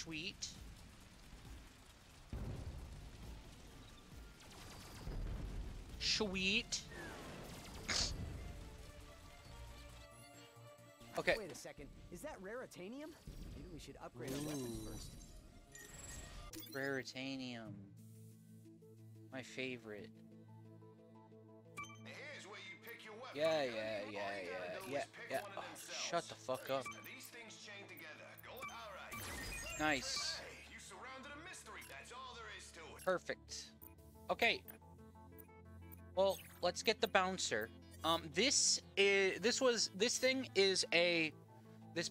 Sweet. Sweet. Okay. Wait a second. Is that raritanium? Maybe we should upgrade our weapons first. Raritanium. My favorite. Here's where you pick your weapon. Yeah. Oh, shut the fuck up. These things chain together. Go. All right. Nice. Hey, you surrounded a mystery. That's all there is to it. Perfect. Okay. Well, let's get the bouncer. This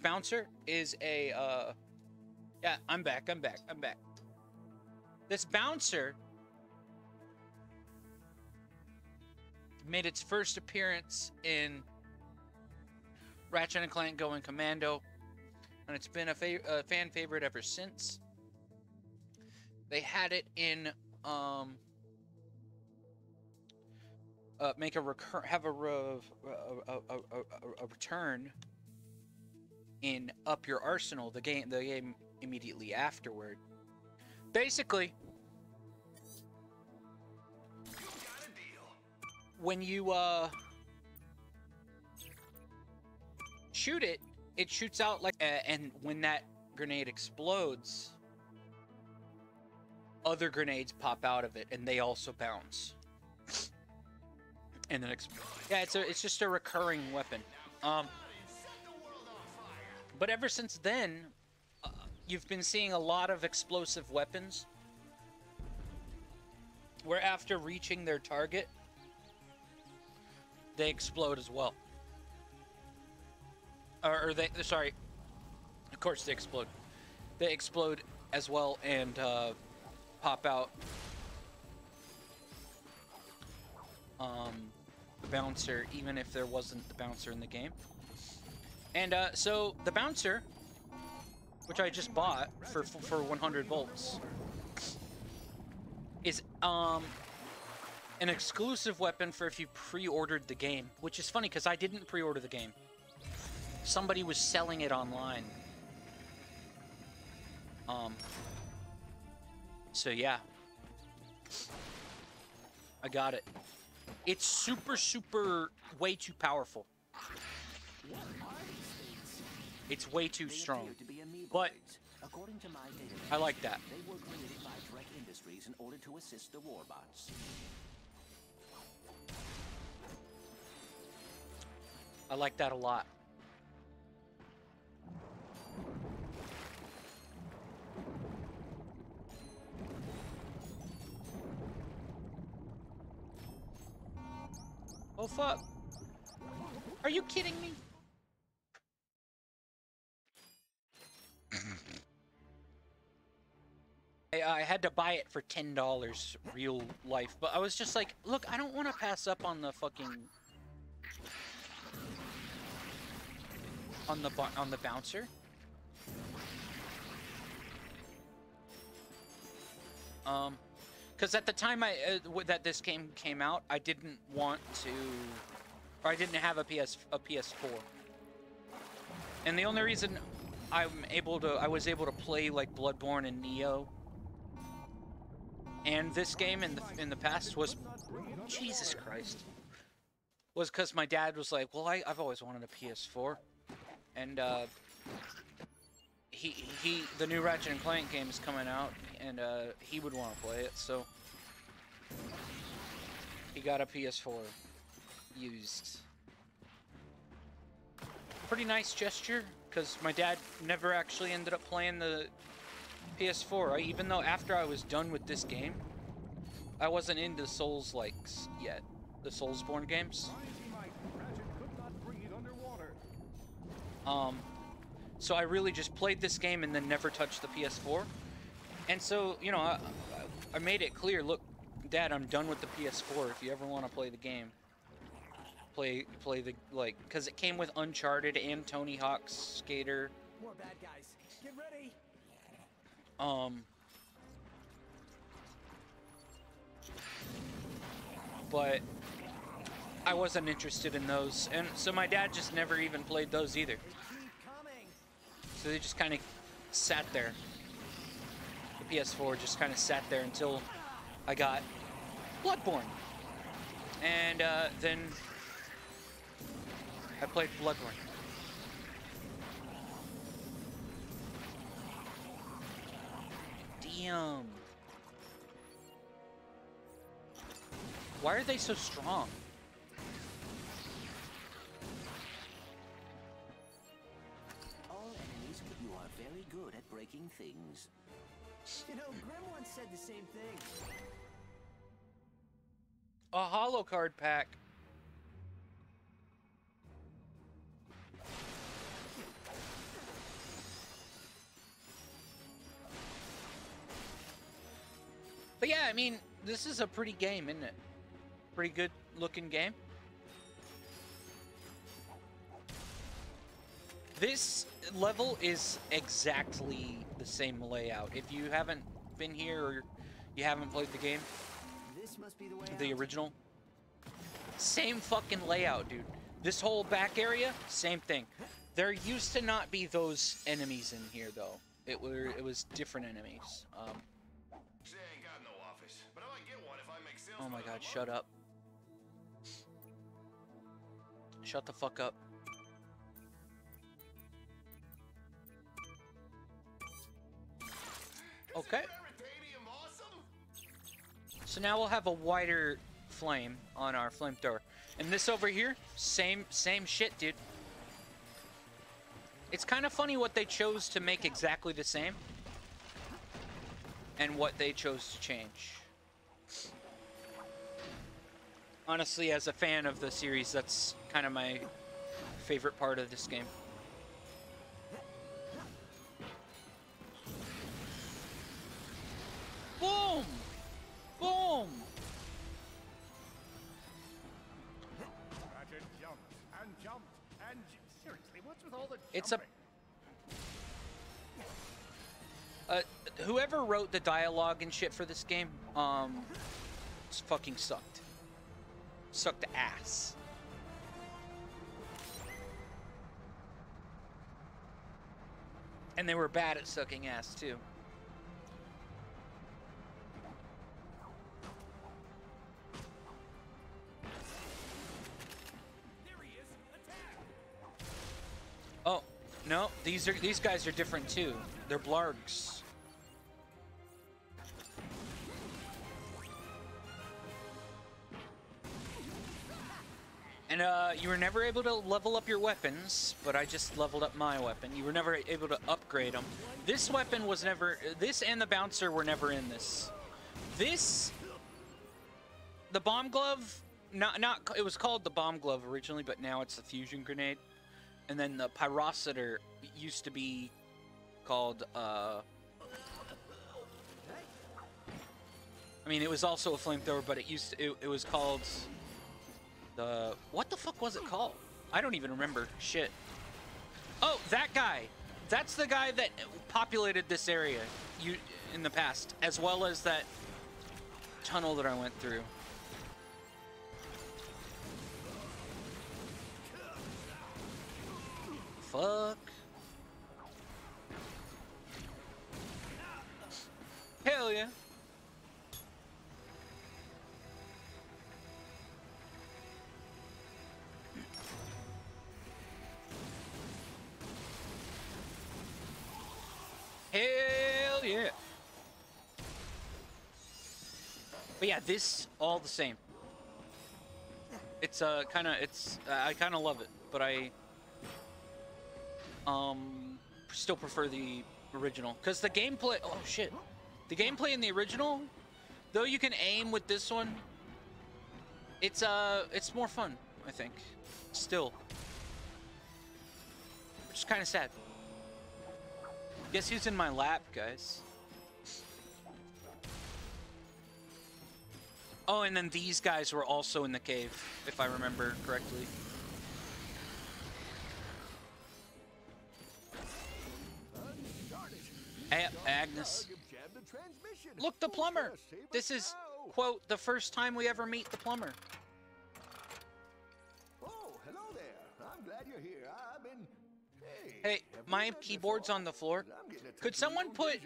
bouncer is a, yeah, I'm back. This bouncer made its first appearance in Ratchet & Clank Going Commando, and it's been a fan favorite ever since. They had it in, have a return in Up Your Arsenal, the game immediately afterward. Basically, when you shoot it, it shoots out like, and when that grenade explodes, other grenades pop out of it, and they also bounce. And then yeah, it's just a recurring weapon. But ever since then, you've been seeing a lot of explosive weapons where after reaching their target, they explode as well. Sorry, of course they explode. They explode as well and pop out the bouncer, even if there wasn't the bouncer in the game. And so the bouncer, which I just bought for 100 volts, is an exclusive weapon for if you pre-ordered the game, which is funny because I didn't pre-order the game. Somebody was selling it online. So yeah, I got it. It's super way too powerful. It's way too strong, but I like that. They were created by Drek Industries in order to assist the warbots. I like that a lot. Oh fuck. Are you kidding me? I had to buy it for $10 real life, but I was just like, look, I don't want to pass up on the fucking on the bouncer. Because at the time that this game came out, I didn't want to, or I didn't have a PS4, and the only reason I was able to play like Bloodborne and Neo and this game in the past was, Jesus Christ, was because my dad was like, well, I've always wanted a PS4, and the new Ratchet & Clank game is coming out, and he would want to play it, so he got a PS4 used. Pretty nice gesture, because my dad never actually ended up playing the PS4, even though after I was done with this game, I wasn't into Souls-likes yet, the Soulsborne games. So I really just played this game and then never touched the PS4. And so, you know, I made it clear, look, Dad, I'm done with the PS4. If you ever want to play the game, play the, like, because it came with Uncharted and Tony Hawk's Skater. More bad guys. Get ready. But I wasn't interested in those, and so my dad just never even played those either. So they just kind of sat there. the PS4 just kind of sat there until I got Bloodborne. And then I played Bloodborne. Damn. Why are they so strong? All enemies, you are very good at breaking things. You know, Grim once said the same thing. A holo card pack. But yeah, I mean, this is a pretty game, isn't it? Pretty good looking game. This level is exactly the same layout. If you haven't been here or you haven't played the game, This must be the way the out. original, same fucking layout, dude. This whole back area, same thing. There used to not be those enemies in here, though. It was different enemies. Say I ain't got no office, but I might get one if I make sales. Oh my by the God, month. shut up. Shut the fuck up. Okay. Isn't Veritanium awesome? So now we'll have a wider flame on our flamethrower. And this over here, same shit, dude. It's kind of funny what they chose to make exactly the same and what they chose to change. Honestly, as a fan of the series, that's kind of my favorite part of this game. Boom! Boom! Ratchet jumped and jumped and seriously, what's with all the It's a... jumping? Whoever wrote the dialogue and shit for this game, fucking sucked. Sucked ass. And they were bad at sucking ass, too. Oh, no, these guys are different too. They're blargs. And you were never able to level up your weapons, but I just leveled up my weapon. You were never able to upgrade them. This weapon was never, this and the bouncer were never in this. This, the bomb glove, it was called the bomb glove originally, but now it's the fusion grenade. And then the pyrocitor used to be called, I mean, it was also a flamethrower, but it was called what the fuck was it called? I don't even remember. Shit. Oh, that guy. That's the guy that populated this area in the past, as well as that tunnel that I went through. Fuck. Hell yeah. Hell yeah. But yeah, this all the same. It's I kind of love it, but I still prefer the original because the gameplay, oh shit. The gameplay in the original, though you can aim with this one, it's more fun, I think. Still. Which is kind of sad. Guess who's in my lap, guys? Oh, and then these guys were also in the cave, if I remember correctly. Hey, Agnes. Look, the plumber! This is, quote, the first time we ever meet the plumber. Oh, hello there. I'm glad you're here. I've been... Hey, my keyboard's on the floor. Could someone put,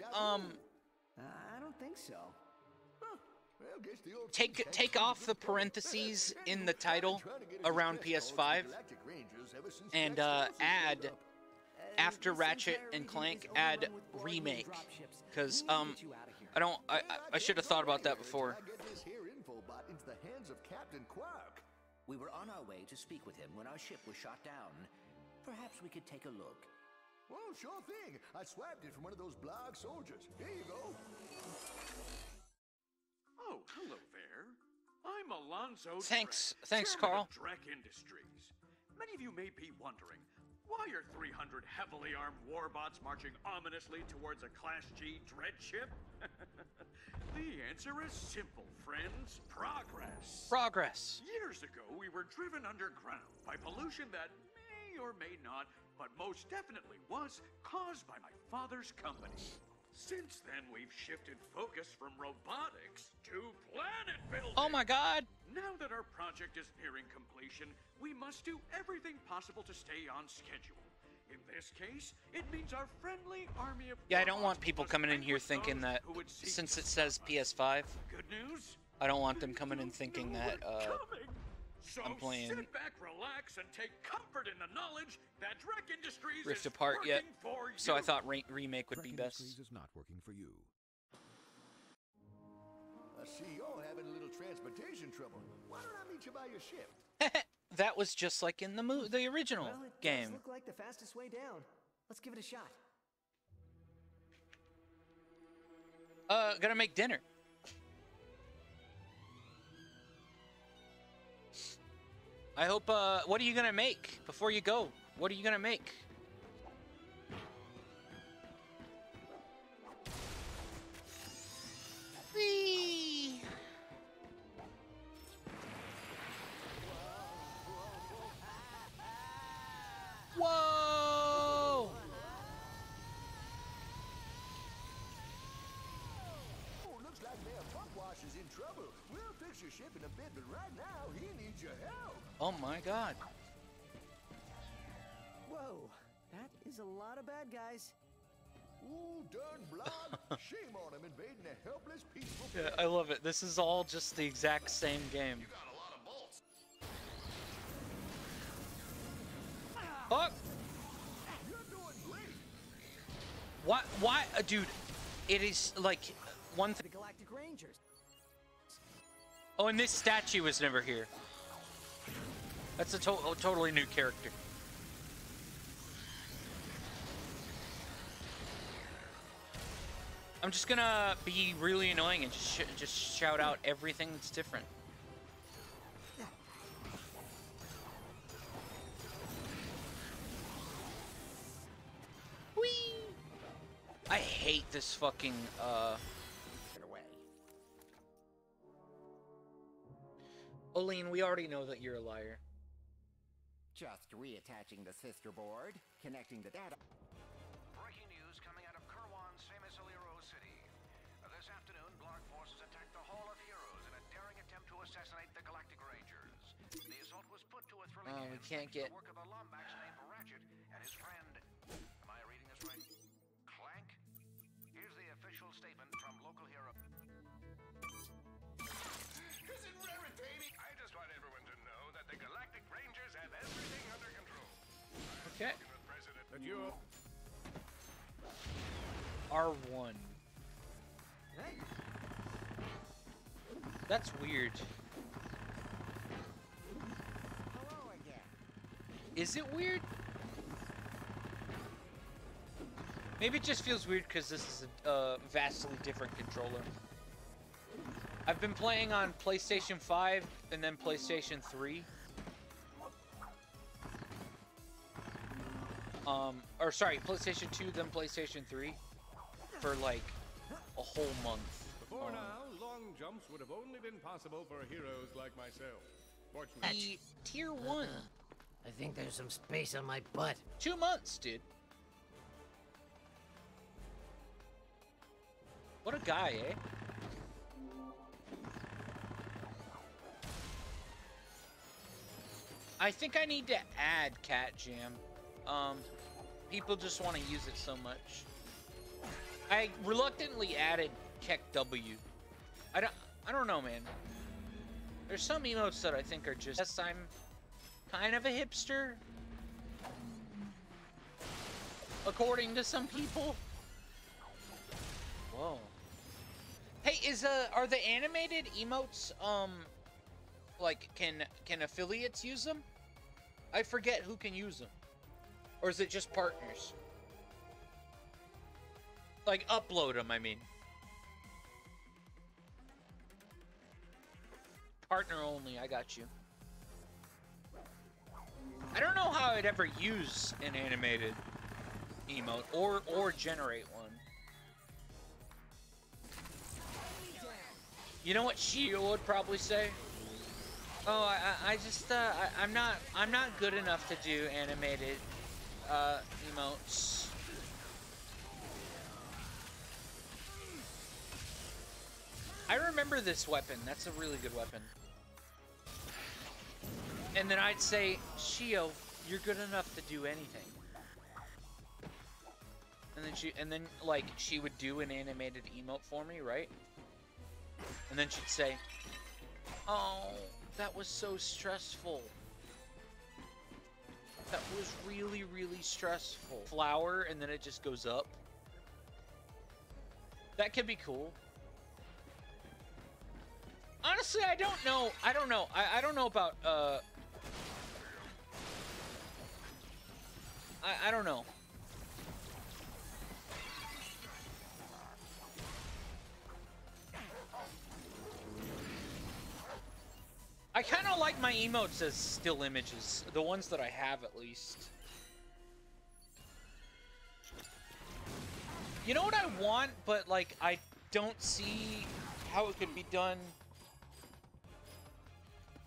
think so. Well, guess the old Take off the parentheses in the title around PS5 and add after Ratchet and Clank add remake, because I should have thought about that before. I get this here info bot into the hands of Captain Quark. We were on our way to speak with him when our ship was shot down. Perhaps we could take a look. Well, sure thing. I swapped it from one of those blog soldiers. Here you go. Oh, hello there. I'm Alonzo. Thanks, Drek, Carl. chairman of Drek Industries. Many of you may be wondering, why are 300 heavily armed warbots marching ominously towards a Class G dread ship? The answer is simple, friends. Progress. Progress. Years ago, we were driven underground by pollution that may or may not, but most definitely was, caused by my father's company. Since then, we've shifted focus from robotics to planet building. Oh my God. Now that our project is nearing completion, we must do everything possible to stay on schedule. In this case, it means our friendly army of Yeah, I don't want robots people must coming in here vanquish thinking those that who would seek since to it says stop us. PS5, Good news? I don't want them coming in thinking You that were coming. So I'm playing sit back, relax, and take comfort in the knowledge that Drek Industries Rift is Apart yet. working for So I you. thought remake would be best. is not working for you. I see you're having a little transportation trouble. Why don't I meet you by your ship? That was just like in the original Well, it does game. look like the fastest way down. Let's give it a shot. Gonna make dinner. I hope, what are you gonna make before you go? What are you gonna make? Whee! Whoa! Oh, looks like Mayor Pumpwash is in trouble. We'll fix your ship in a bit, but right now, he needs your help. Oh my God. Whoa, that is a lot of bad guys. Ooh, darn blood. Shame on him invading a helpless, peaceful Yeah, place. I love it. This is all just the exact same game. You got a lot of bolts. Fuck! You're doing great. What? Why? Dude, it is like one The thing. Galactic Rangers. Oh, and this statue was never here. That's a totally new character. I'm just gonna be really annoying and just shout out everything that's different. Whee! I hate this fucking Get away. Oline, we already know that you're a liar. Just reattaching the sister board, connecting the data. Breaking news coming out of Kirwan's famous Illyro City. This afternoon, Blarg forces attacked the Hall of Heroes in a daring attempt to assassinate the Galactic Rangers. The assault was put to a thrilling We end can't thanks to get- the work of a Lombax named Ratchet and his friend. Am I reading this right? Clank? Here's the official statement from local hero. Is it Raritani? I just want everyone to know that the Galactic Rangers have everything under control. Okay. With President But you... R1. That's weird. Hello again. Is it weird? Maybe it just feels weird because this is a vastly different controller. I've been playing on PlayStation 5 and then PlayStation 3. Or sorry, PlayStation 2 then PlayStation 3 for like a whole month. Before now, long jumps would have only been possible for heroes like myself. Fortunately... The Tier 1. I think there's some space on my butt. 2 months, dude. What a guy, eh? I think I need to add Cat Jam. People just want to use it so much. I reluctantly added Keck W. I don't know, man. There's some emotes that I think are just... Yes, I'm kind of a hipster. According to some people. Whoa. Hey, are the animated emotes, like, can affiliates use them? I forget who can use them. Or is it just partners? Like, upload them, I mean. Partner only, I got you. I don't know how I'd ever use an animated emote or generate one. You know what Shio would probably say? Oh, I'm not good enough to do animated emotes. I remember this weapon. That's a really good weapon. And then I'd say, Shio, you're good enough to do anything. And then like she would do an animated emote for me, right? And then she'd say, "Oh, that was so stressful. That was really, really stressful." Flower, and then it just goes up. That could be cool. Honestly, I don't know. I don't know about, I don't know. I kind of like my emotes as still images. The ones that I have, at least. You know what I want, but, like, I don't see how it could be done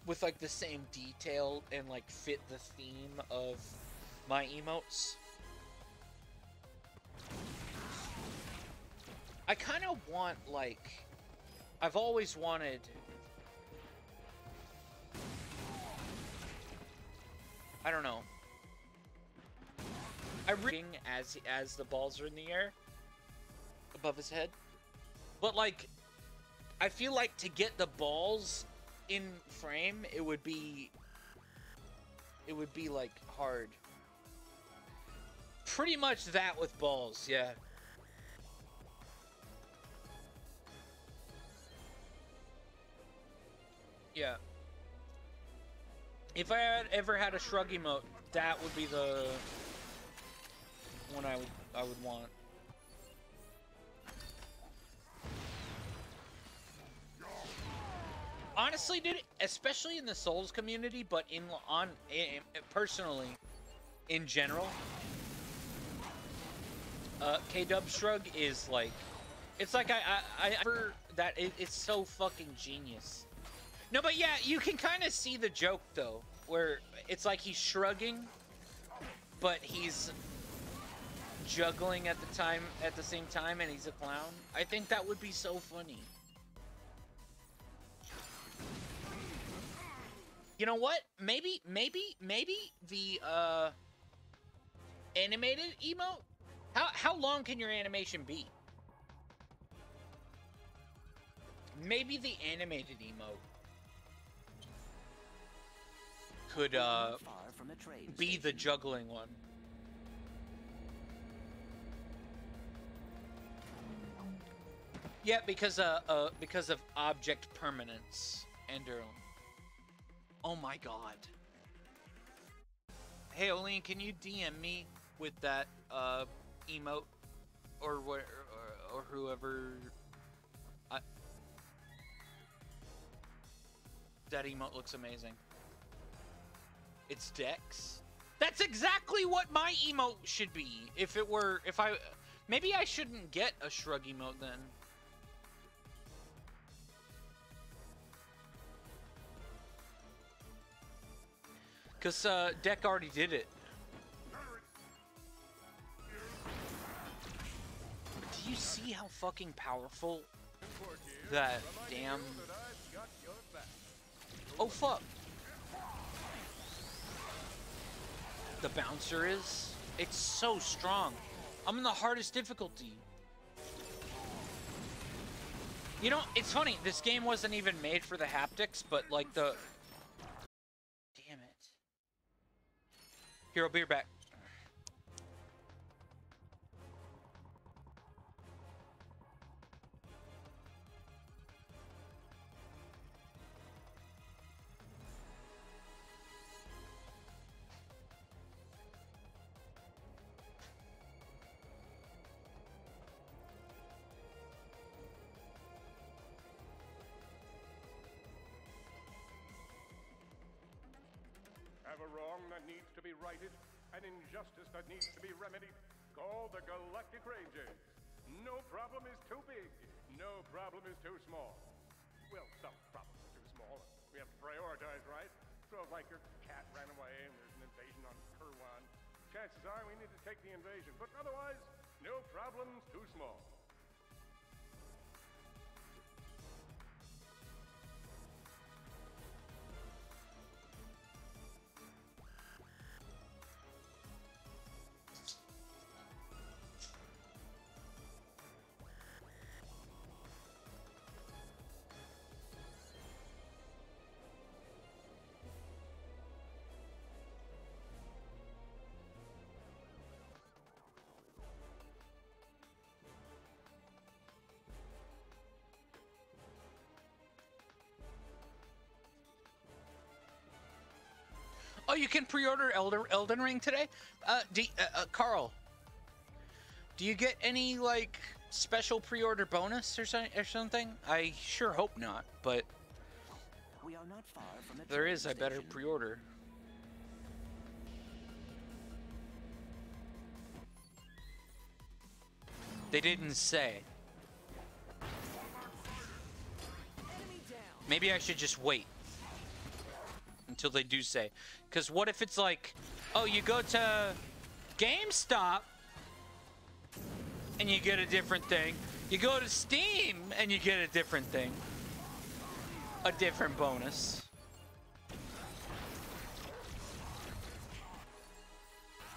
with, like, the same detail and, like, fit the theme of my emotes. I kind of want, like... I've always wanted... I don't know. I'm reading as the balls are in the air above his head. But, like, I feel like to get the balls in frame, it would be like hard. Pretty much that with balls, yeah. Yeah. If I had ever had a shrug emote, that would be the one I would want. Honestly, dude, especially in the Souls community, but personally, in general, K-Dub Shrug is like, it's like it's so fucking genius. No, but yeah, you can kind of see the joke though, where it's like he's shrugging, but he's juggling at the same time, and he's a clown. I think that would be so funny. You know what? Maybe the animated emote. How long can your animation be? Maybe the animated emote could be the juggling one. Yeah, because of object permanence, Ender. Oh my god. Hey Olean, can you DM me with that emote or whoever? That emote looks amazing. It's Dex. That's exactly what my emote should be. Maybe I shouldn't get a shrug emote then. Cause Deck already did it. Do you see how fucking powerful that damn... Oh fuck. The bouncer is? It's so strong. I'm in the hardest difficulty. You know, it's funny. This game wasn't even made for the haptics, but like the... Damn it. Here, I'll be back. Have a wrong that needs to be righted, an injustice that needs to be remedied? Call the Galactic Rangers. No problem is too big. No problem is too small. Well, some problems are too small. We have to prioritize, right? So if, like, your cat ran away and there's an invasion on Kerwan, chances are we need to take the invasion. But otherwise, no problem's too small. Oh, you can pre-order Elden Ring today? Carl, do you get any, like, special pre-order bonus or something? I sure hope not, but We are not far from the if there train is, I better station. pre-order. They didn't say. Maybe I should just wait until they do say. Because what if it's like, oh, you go to GameStop and you get a different thing. You go to Steam and you get a different thing. A different bonus. You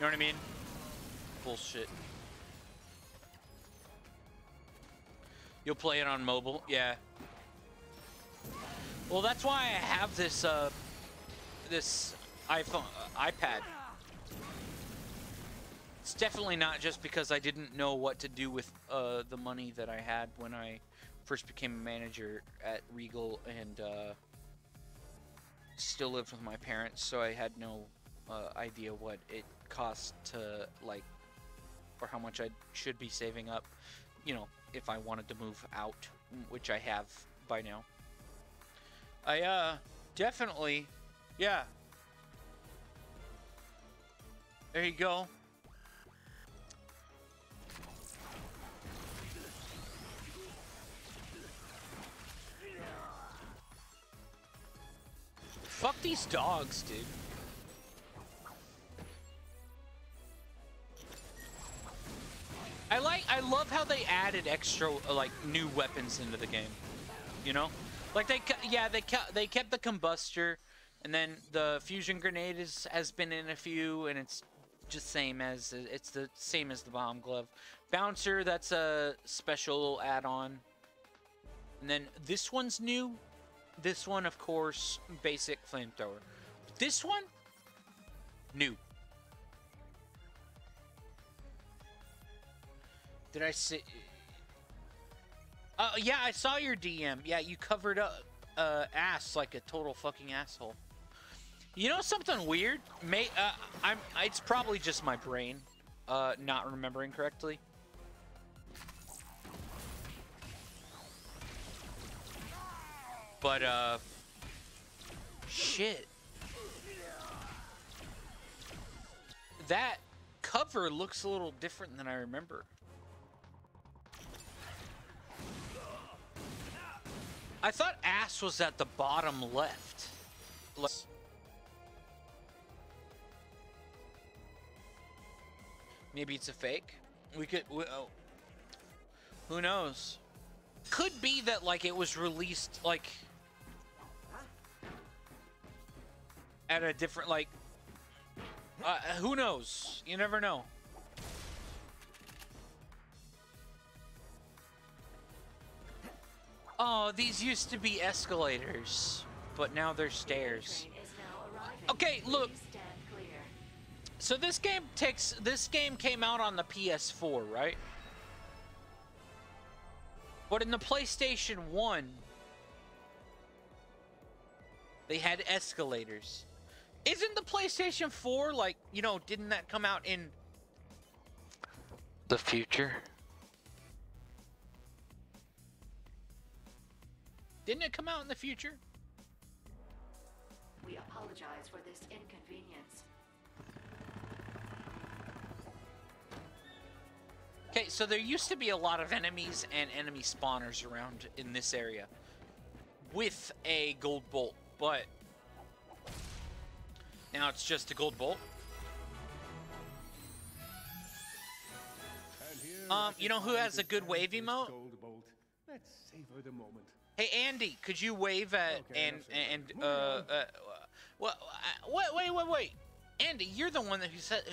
know what I mean? Bullshit. You'll play it on mobile? Yeah. Well, that's why I have this, this iPad. It's definitely not just because I didn't know what to do with the money that I had when I first became a manager at Regal and still lived with my parents, so I had no idea what it cost to, like, or how much I should be saving up, you know, if I wanted to move out, which I have by now. I definitely, yeah. There you go. Fuck these dogs, dude. I love how they added extra, like, new weapons into the game. You know? Like, they kept the combustor, and then the fusion grenade has been in a few, and it's just it's the same as the bomb glove. Bouncer, that's a special add-on. And then this one's new. This one, of course, basic flamethrower. This one, new. Did I say? Yeah, I saw your DM. Yeah, you covered up ass like a total fucking asshole. You know something weird? It's probably just my brain not remembering correctly. But shit. That cover looks a little different than I remember. I thought ass was at the bottom left. Maybe it's a fake. Oh, who knows? Could be that, like, it was released, like, at a different, like, who knows? You never know. Oh, these used to be escalators, but now they're stairs. Okay, look. So this game came out on the PS4, right? But in the PlayStation 1, they had escalators. Isn't the PlayStation 4 like, you know, didn't that come out in the future? Didn't it come out in the future? We apologize for this inconvenience. Okay, so there used to be a lot of enemies and enemy spawners around in this area with a gold bolt, but now it's just a gold bolt. You know who has a good wave emote? Let's savor the moment. Hey Andy, could you wave at wait. Andy, you're the one who said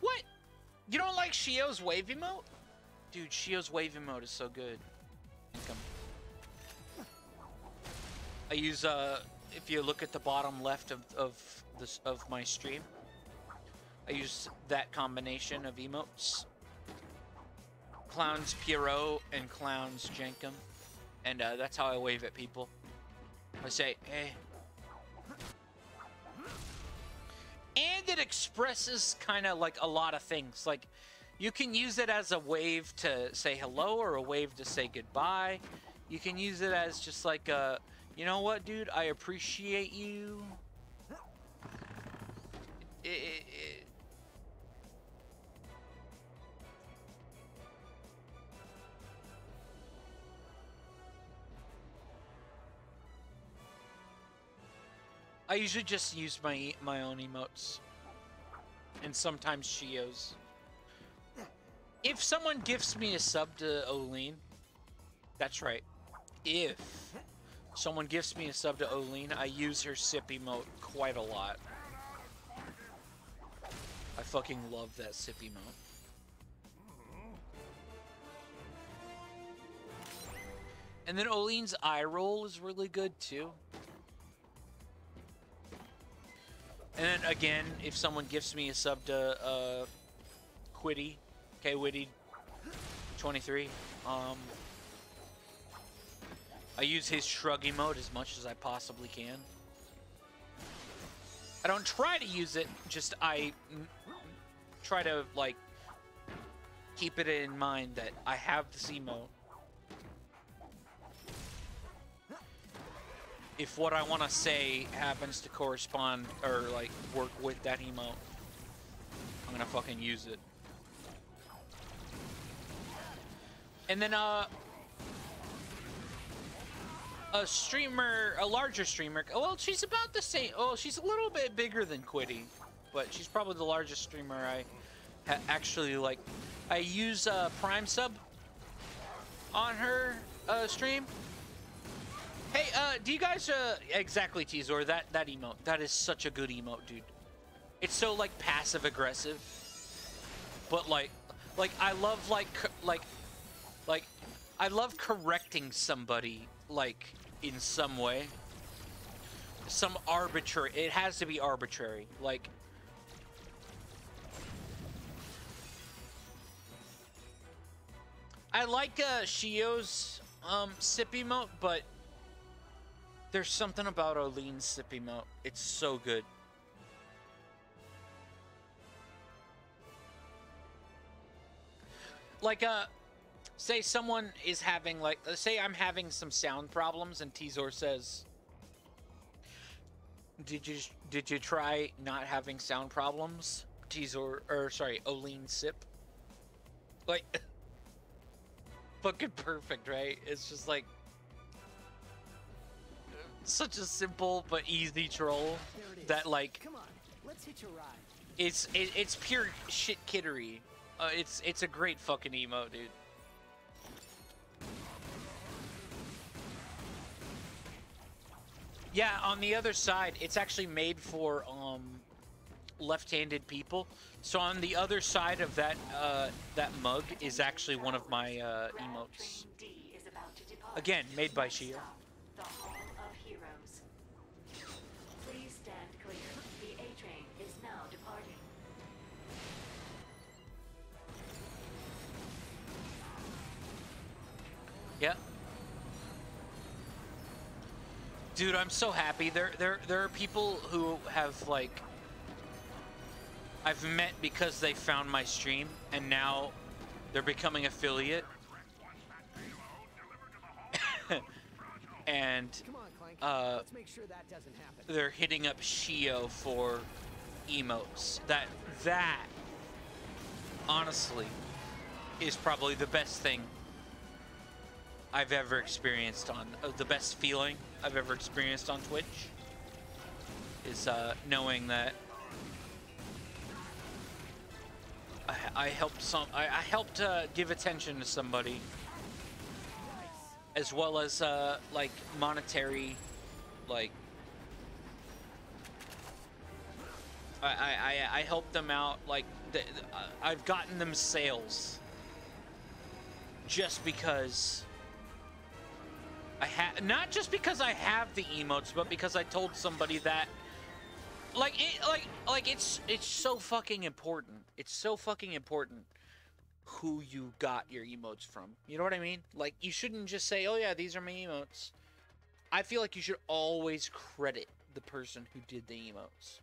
what? You don't like Shio's wave emote? Dude, Shio's wave emote is so good. I use if you look at the bottom left of my stream, I use that combination of emotes. Clowns Pierrot and Clowns Jenkum. And that's how I wave at people. I say, hey. And it expresses kind of like a lot of things. Like, you can use it as a wave to say hello or a wave to say goodbye. You can use it as just like a, you know what, dude? I appreciate you. I usually just use my own emotes. And sometimes Shio's. If someone gifts me a sub to Oline, that's right. If someone gifts me a sub to Oline, I use her sip emote quite a lot. I fucking love that sip emote. And then Oline's eye roll is really good too. And then again, if someone gifts me a sub to Quiddy, Kwiddy 23, I use his shrug emote as much as I possibly can. I don't try to use it, just I try to like keep it in mind that I have this emote. If what I want to say happens to correspond or like work with that emote, I'm gonna fucking use it. And then a streamer, a larger streamer, well, she's about the same. Oh, she's a little bit bigger than Quiddy, but she's probably the largest streamer I actually like. I use Prime Sub on her stream. Hey, do you guys, exactly, Tizor, that emote, that is such a good emote, dude. It's so, like, passive-aggressive, but, like, I love, I love correcting somebody, like, in some way. Some arbitrary, it has to be arbitrary, like. I like, Shio's, sip emote, but there's something about Oline's sip emote. It's so good. Like, say someone is having, like, say I'm having some sound problems and Tizor says, did you try not having sound problems? Tizor, or sorry, Oline sip. Like, fucking perfect, right? It's just like, such a simple but easy troll that like Come on, let's hitch a ride. It's pure shit kiddery. It's a great fucking emote, dude. Yeah, on the other side, it's actually made for left-handed people. So on the other side of that that mug is actually one of my emotes. Train D is about to depart. Again, made by Next Shio. stop, the Hall of Heroes. Please stand clear. The A train is now departing. Yep. Dude, I'm so happy. There are people who have, like, I've met because they found my stream, and now they're becoming affiliate. And Come on, Clank. Let's make sure that doesn't happen. they're hitting up Shio for emotes. That honestly is probably the best thing I've ever experienced on the best feeling I've ever experienced on Twitch is knowing that I helped give attention to somebody, as well as like monetary, like I helped them out, like I've gotten them sales just because not just because I have the emotes, but because I told somebody that it's so fucking important. It's so fucking important who you got your emotes from. You know what I mean? Like, you shouldn't just say, "Oh yeah, these are my emotes." I feel like you should always credit the person who did the emotes.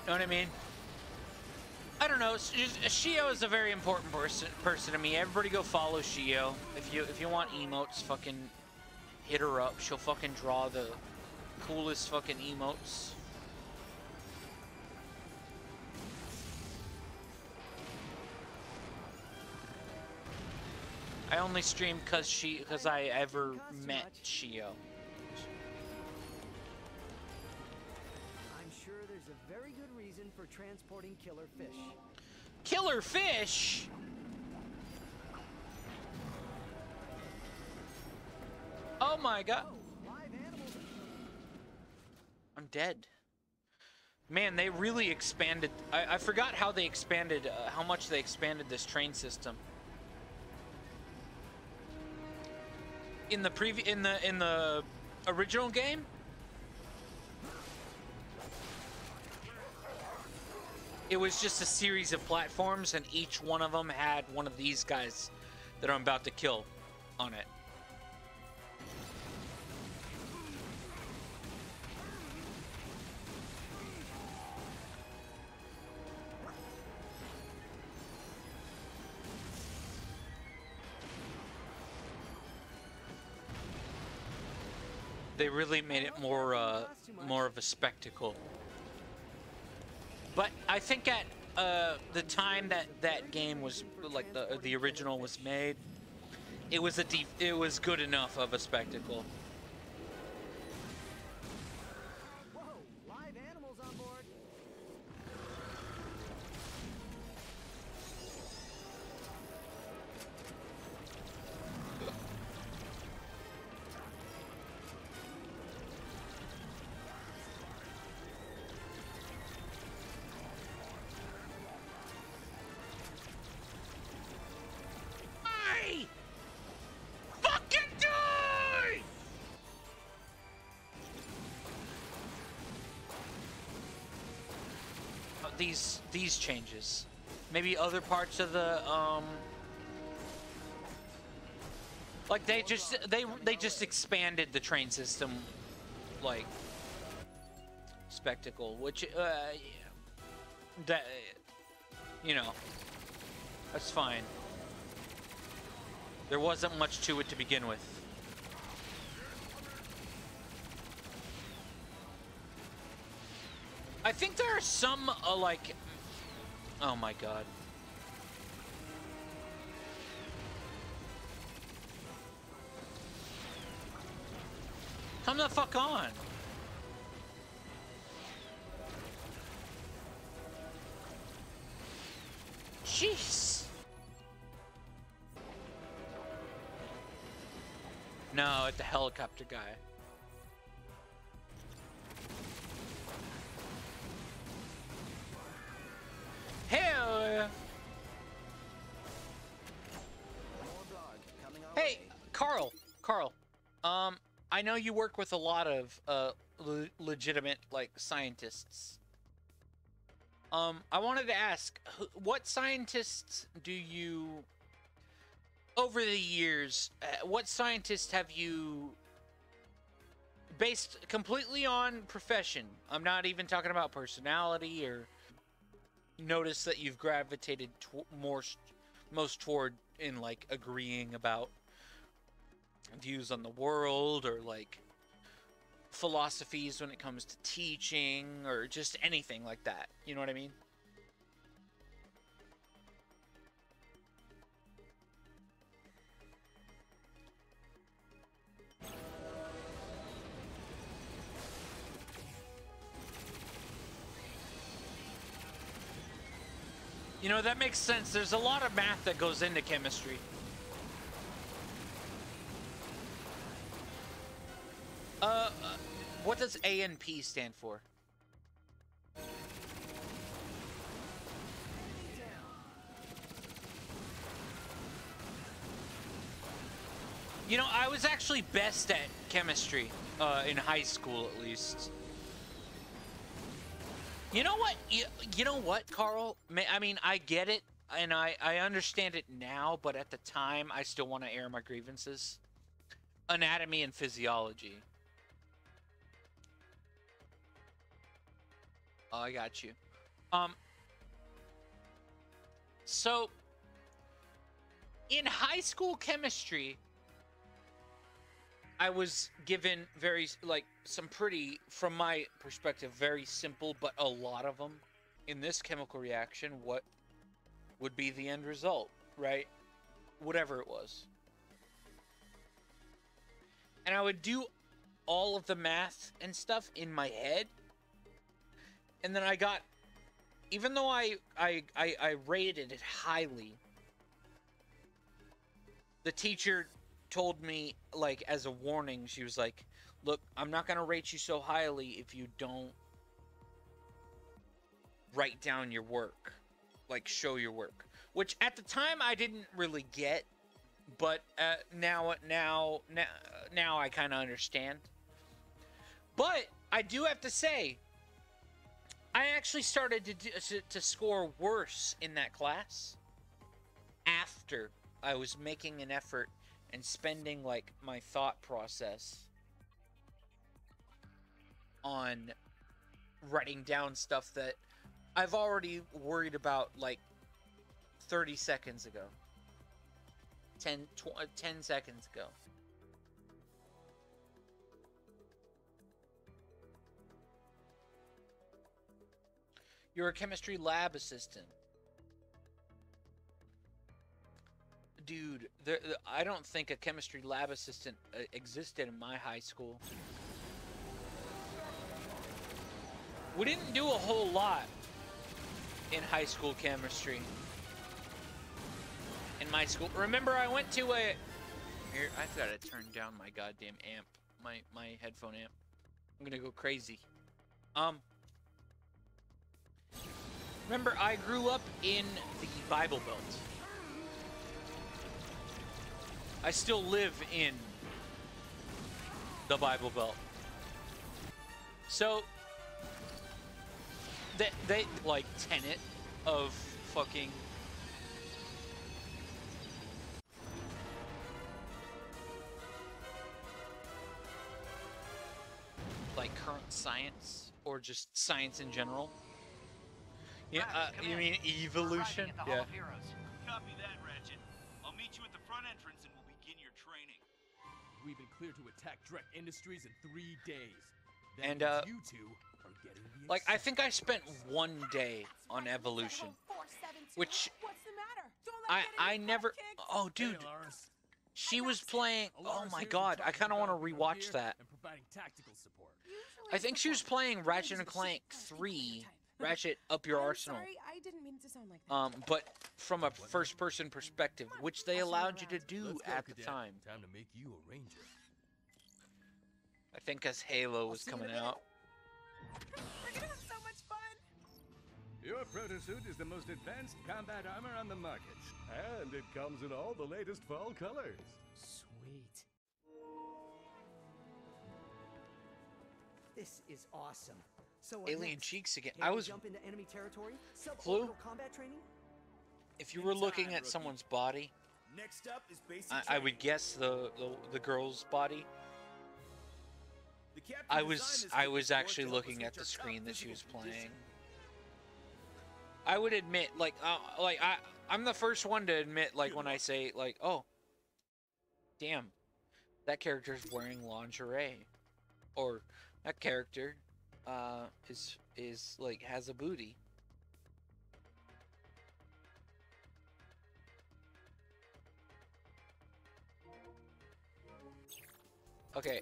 Know what I mean? I don't know. Shio is a very important person to me. Everybody go follow Shio. If you want emotes, fucking hit her up. She'll fucking draw the coolest fucking emotes. I only stream because I ever met Shio. There's a very good reason for transporting killer fish. Killer fish? Oh my god. I'm dead. Man, they really expanded. I forgot how they expanded, how much they expanded this train system. In the original game, it was just a series of platforms, and each one of them had one of these guys that I'm about to kill on it. They really made it more of a spectacle. But I think at the time that game was, like, the original was made, it was good enough of a spectacle. Whoa, live animals on board. These changes, maybe other parts of the like they just expanded the train system, like, spectacle, which that, you know, that's fine. There wasn't much to it to begin with. I think there are some, like... Oh my god. Come the fuck on! Jeez! No, it's the helicopter guy. Hell yeah. Hey, Carl. I know you work with a lot of legitimate like scientists. I wanted to ask, what scientists do you, over the years, what scientists have you, based completely on profession, I'm not even talking about personality, or notice that you've gravitated most toward in like agreeing about views on the world, or like philosophies when it comes to teaching, or just anything like that, you know what I mean? You know, that makes sense. There's a lot of math that goes into chemistry. What does A and P stand for? You know, I was actually best at chemistry, in high school at least. You know what? You know what, Carl? I mean, I get it, and I understand it now, but at the time, I still want to air my grievances. Anatomy and physiology. Oh, I got you. So, in high school chemistry, I was given some pretty, from my perspective, very simple, but a lot of them. In this chemical reaction, what would be the end result, right? Whatever it was. And I would do all of the math and stuff in my head. And then I got, even though I rated it highly, the teacher told me, like, as a warning, she was like, look, I'm not going to rate you so highly if you don't write down your work, like, show your work. Which, at the time, I didn't really get, but now I kind of understand. But I do have to say, I actually started to score worse in that class after I was making an effort and spending, like, my thought process on writing down stuff that I've already worried about, like, 30 seconds ago. 10 seconds ago. You're a chemistry lab assistant. Dude, I don't think a chemistry lab assistant existed in my high school. We didn't do a whole lot in high school chemistry. In my school. Remember, I went to a... Here, I've got to turn down my goddamn amp. My headphone amp. I'm gonna go crazy. Remember, I grew up in the Bible Belt. I still live in the Bible Belt. So, they like, tenet of fucking... like, current science, or just science in general. Yeah, you mean evolution? Yeah. Copy that, Ratchet. I'll meet you at the front entrance and we'll begin your training. We've been cleared to attack Drek Industries in 3 days. That And means you two are getting the like, I think I spent 1 day on evolution, which I never. Oh, dude, she was playing. Oh my god, I kind of want to rewatch that. I think she was playing Ratchet and Clank 3. Ratchet Up Your Arsenal. Sorry, I didn't mean it to sound like that. But from a first-person perspective, which they allowed you to do at the time. Time to make you a ranger. I think as Halo was coming out. We're gonna have so much fun. Your protosuit is the most advanced combat armor on the market. And it comes in all the latest fall colors. Sweet. This is awesome. So what Alien next? cheeks again. Can I we was jump into enemy territory? Flu? Suborbital combat training? If you were looking at someone's body, Next up is basic I training. would guess the girl's body. The captain I designed was this I fitness was course actually to help us looking at reach the our top screen that she was physical playing. condition. I would admit, I'm the first one to admit, like, when I say, like, oh, damn, that character's wearing lingerie, or that character, is like has a booty. Okay,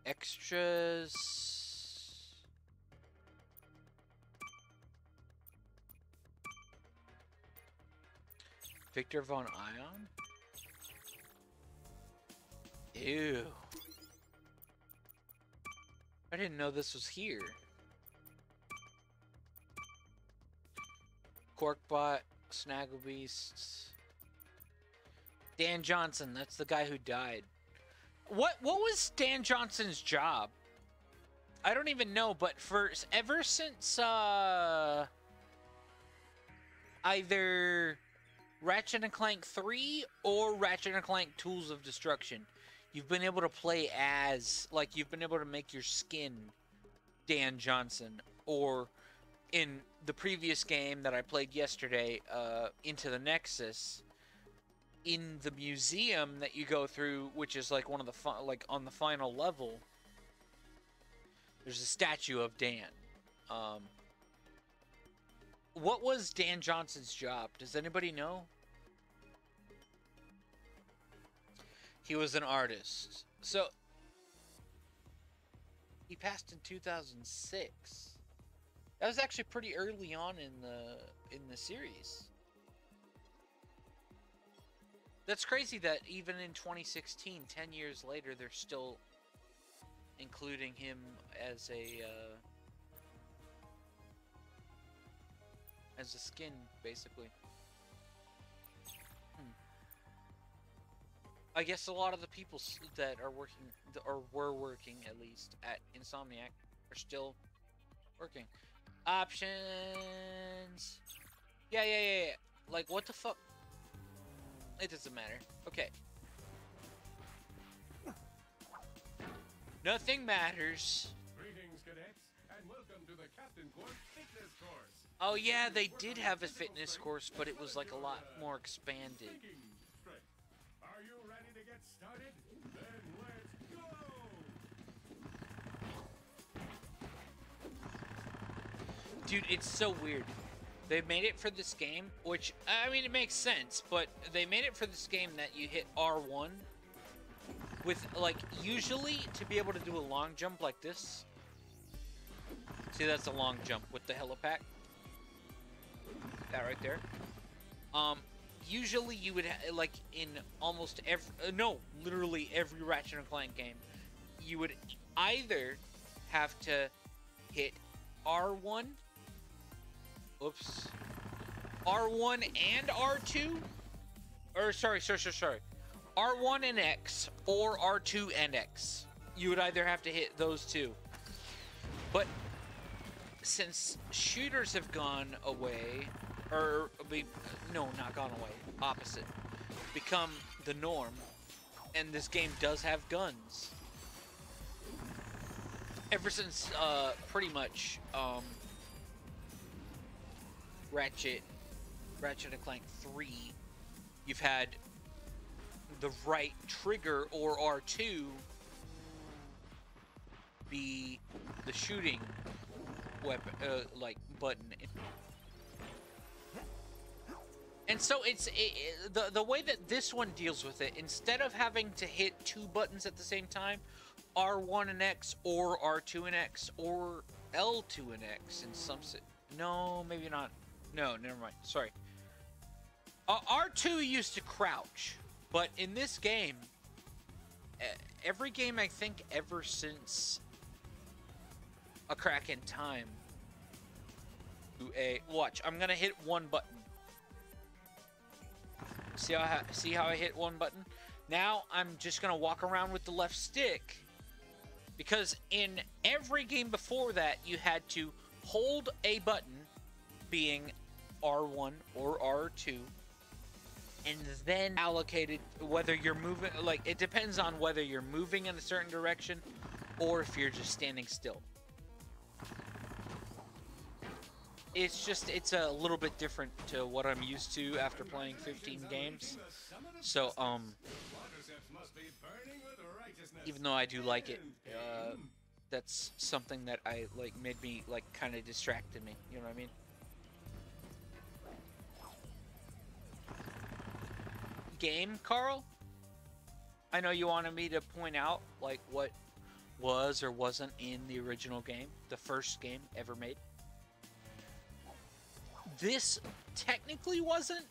extras. Victor Von Ion? Ew. I didn't know this was here. Corkbot, Snagglebeasts. Dan Johnson, that's the guy who died. What was Dan Johnson's job? I don't even know, but ever since either Ratchet and Clank 3 or Ratchet and Clank Tools of Destruction, you've been able to play as, like, you've been able to make your skin Dan Johnson, or in the previous game that I played yesterday, Into the Nexus, in the museum that you go through, which is like one of the like on the final level, there's a statue of Dan. What was Dan Johnson's job? Does anybody know? He was an artist. So he passed in 2006. That was actually pretty early on in the series. That's crazy that even in 2016, 10 years later, they're still including him as a skin, basically. I guess a lot of the people that are working, or were working at least, at Insomniac are still working. Options. Yeah. Like, what the fuck? It doesn't matter. Okay. Nothing matters. Greetings, cadets, and welcome to the Captain Court Fitness Course. Oh yeah, they did have a fitness course, but it was like a lot more expanded. Are you ready to get started? Then let's go! Dude, it's so weird. They made it for this game, which, I mean, it makes sense, but they made it for this game that you hit R1 with, like, usually to be able to do a long jump like this. See, that's a long jump with the helipack. That right there. Usually you would, like, in almost every, no, literally every Ratchet and Clank game, you would either have to hit R1, oops, R1 and R2, or sorry, R1 and X, or R2 and X. You would either have to hit those two. But since shooters have gone away, or no, not gone away, opposite, become the norm, and this game does have guns. Ever since pretty much Ratchet and Clank 3, you've had the right trigger, or R2, be the shooting weapon, like button. And so it's the way that this one deals with it. Instead of having to hit two buttons at the same time, R1 and X, or R2 and X, or L2 and X in some no, maybe not. No, never mind. Sorry. R2 used to crouch, but in this game, every game I think ever since A Crack in Time, Watch, I'm gonna hit one button. See how I hit one button? Now I'm just gonna walk around with the left stick, because in every game before that you had to hold a button, being R1 or R2, and then allocated whether you're moving. Like, it depends on whether you're moving in a certain direction or if you're just standing still. It's a little bit different to what I'm used to after playing 15 games. So, even though I do like it, that's something that made me, kind of distracted me. You know what I mean? Game, Carl? I know you wanted me to point out, what was or wasn't in the original game, the first game ever made. This technically wasn't,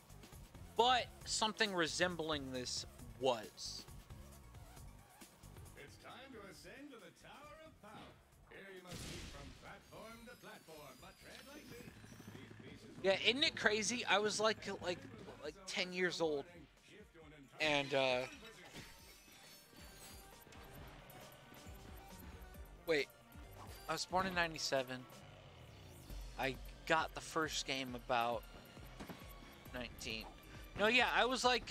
but something resembling this was. It's time to ascend to the Tower of Power. Here you must leap from platform to platform, but tread lightly. Yeah, isn't it crazy? I was like 10 years old, and wait, I was born in '97. I got the first game about 19. No, yeah, I was 8,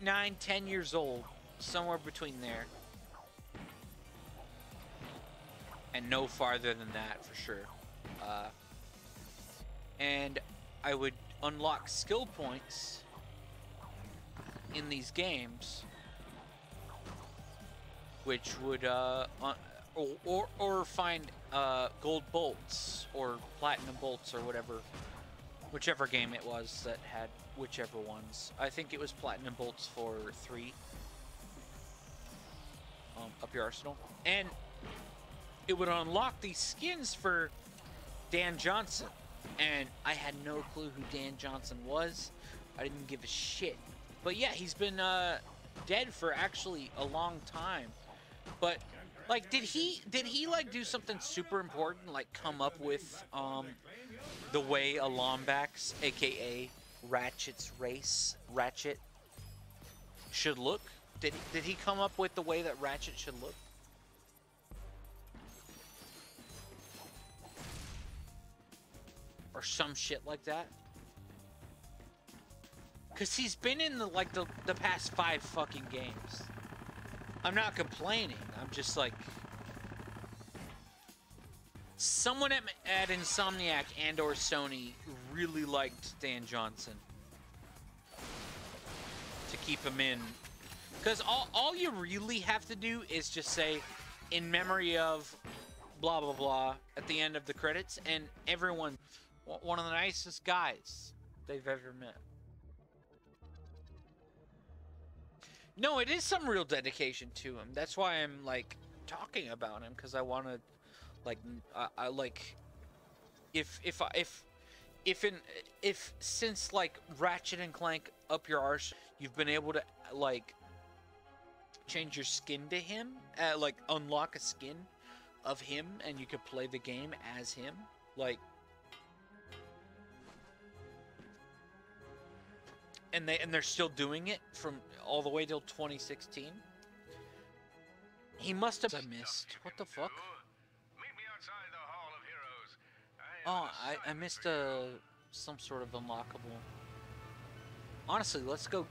9, 10 years old, somewhere between there. And no farther than that, for sure. And I would unlock skill points in these games, which would or find gold bolts or platinum bolts or whatever, whichever game it was that had whichever ones. I think it was platinum bolts for 3. Up your arsenal, and it would unlock these skins for Dan Johnson, and I had no clue who Dan Johnson was. I didn't give a shit. But yeah, he's been dead for actually a long time. But did he do something super important, come up with the way a Lombax, aka Ratchet, should look? Did he come up with the way that Ratchet should look? Or some shit like that? Cause he's been in the past 5 fucking games. I'm not complaining. I'm just someone at Insomniac and or Sony really liked Dan Johnson to keep him in. Because all you really have to do is just say, in memory of blah blah blah at the end of the credits, and everyone, one of the nicest guys they've ever met. No, it is some real dedication to him. That's why I'm talking about him, because I want to if since Ratchet and Clank Up Your Arse, you've been able to change your skin to him, unlock a skin of him, and you could play the game as him, and they're still doing it from all the way till 2016. He must have missed. What the fuck? Oh, I missed some sort of unlockable. Honestly, let's go.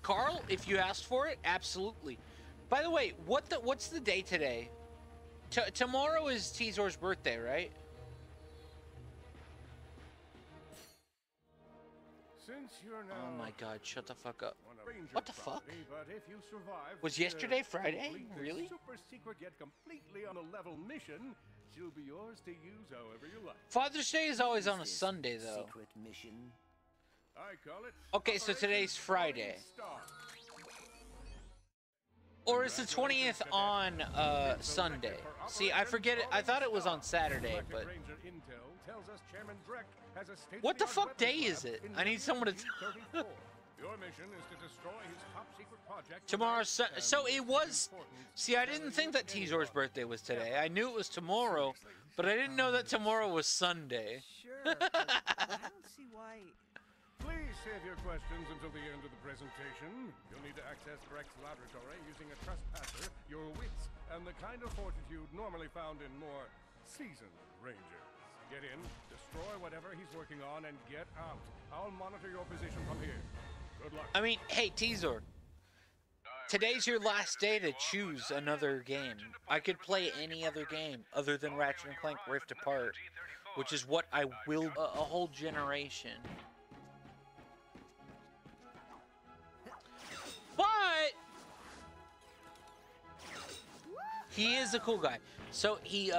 Carl, if you asked for it, absolutely. By the way, what's the day today? Tomorrow is Tizor's birthday, right? Since you're now Oh my god, shut the fuck up. Ranger What the fuck? property, but if you survive Was the yesterday Friday? complete Really? Super secret yet completely on a level mission, she'll be yours to use however you like. Father's Day is always on a Sunday, though. Secret mission. I call it Okay, so today's Friday. Or is the 20th on Sunday? See, I forget it. I thought it was on Saturday, but... What the fuck day is it? I need someone to... Your mission is to destroy his top-secret project. Tomorrow, so it was... See, I didn't think that Tizor's birthday was today. I knew it was tomorrow, but I didn't know that tomorrow was Sunday. Sure, but I don't see why... Please save your questions until the end of the presentation. You'll need to access Breck's laboratory using a trespasser, your wits, and the kind of fortitude normally found in more seasoned rangers. Get in, destroy whatever he's working on, and get out. I'll monitor your position from here. Good luck. I mean, hey, Tizor. Today's your last day to choose another game. I could play any other game other than Ratchet & Clank Rift Apart, which is what I will... a whole generation. But... he is a cool guy. So, he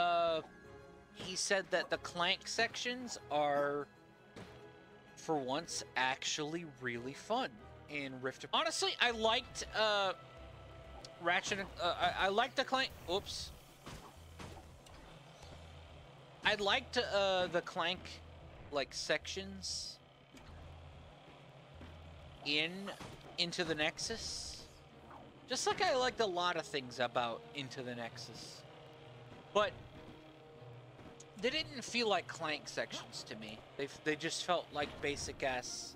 said that the Clank sections are, for once, actually really fun in Rift Apart. Honestly, I liked, Ratchet, I liked the Clank, oops. I liked, the Clank, like, sections Into the Nexus. Just like I liked a lot of things about Into the Nexus. But they didn't feel like Clank sections to me. They just felt like basic-ass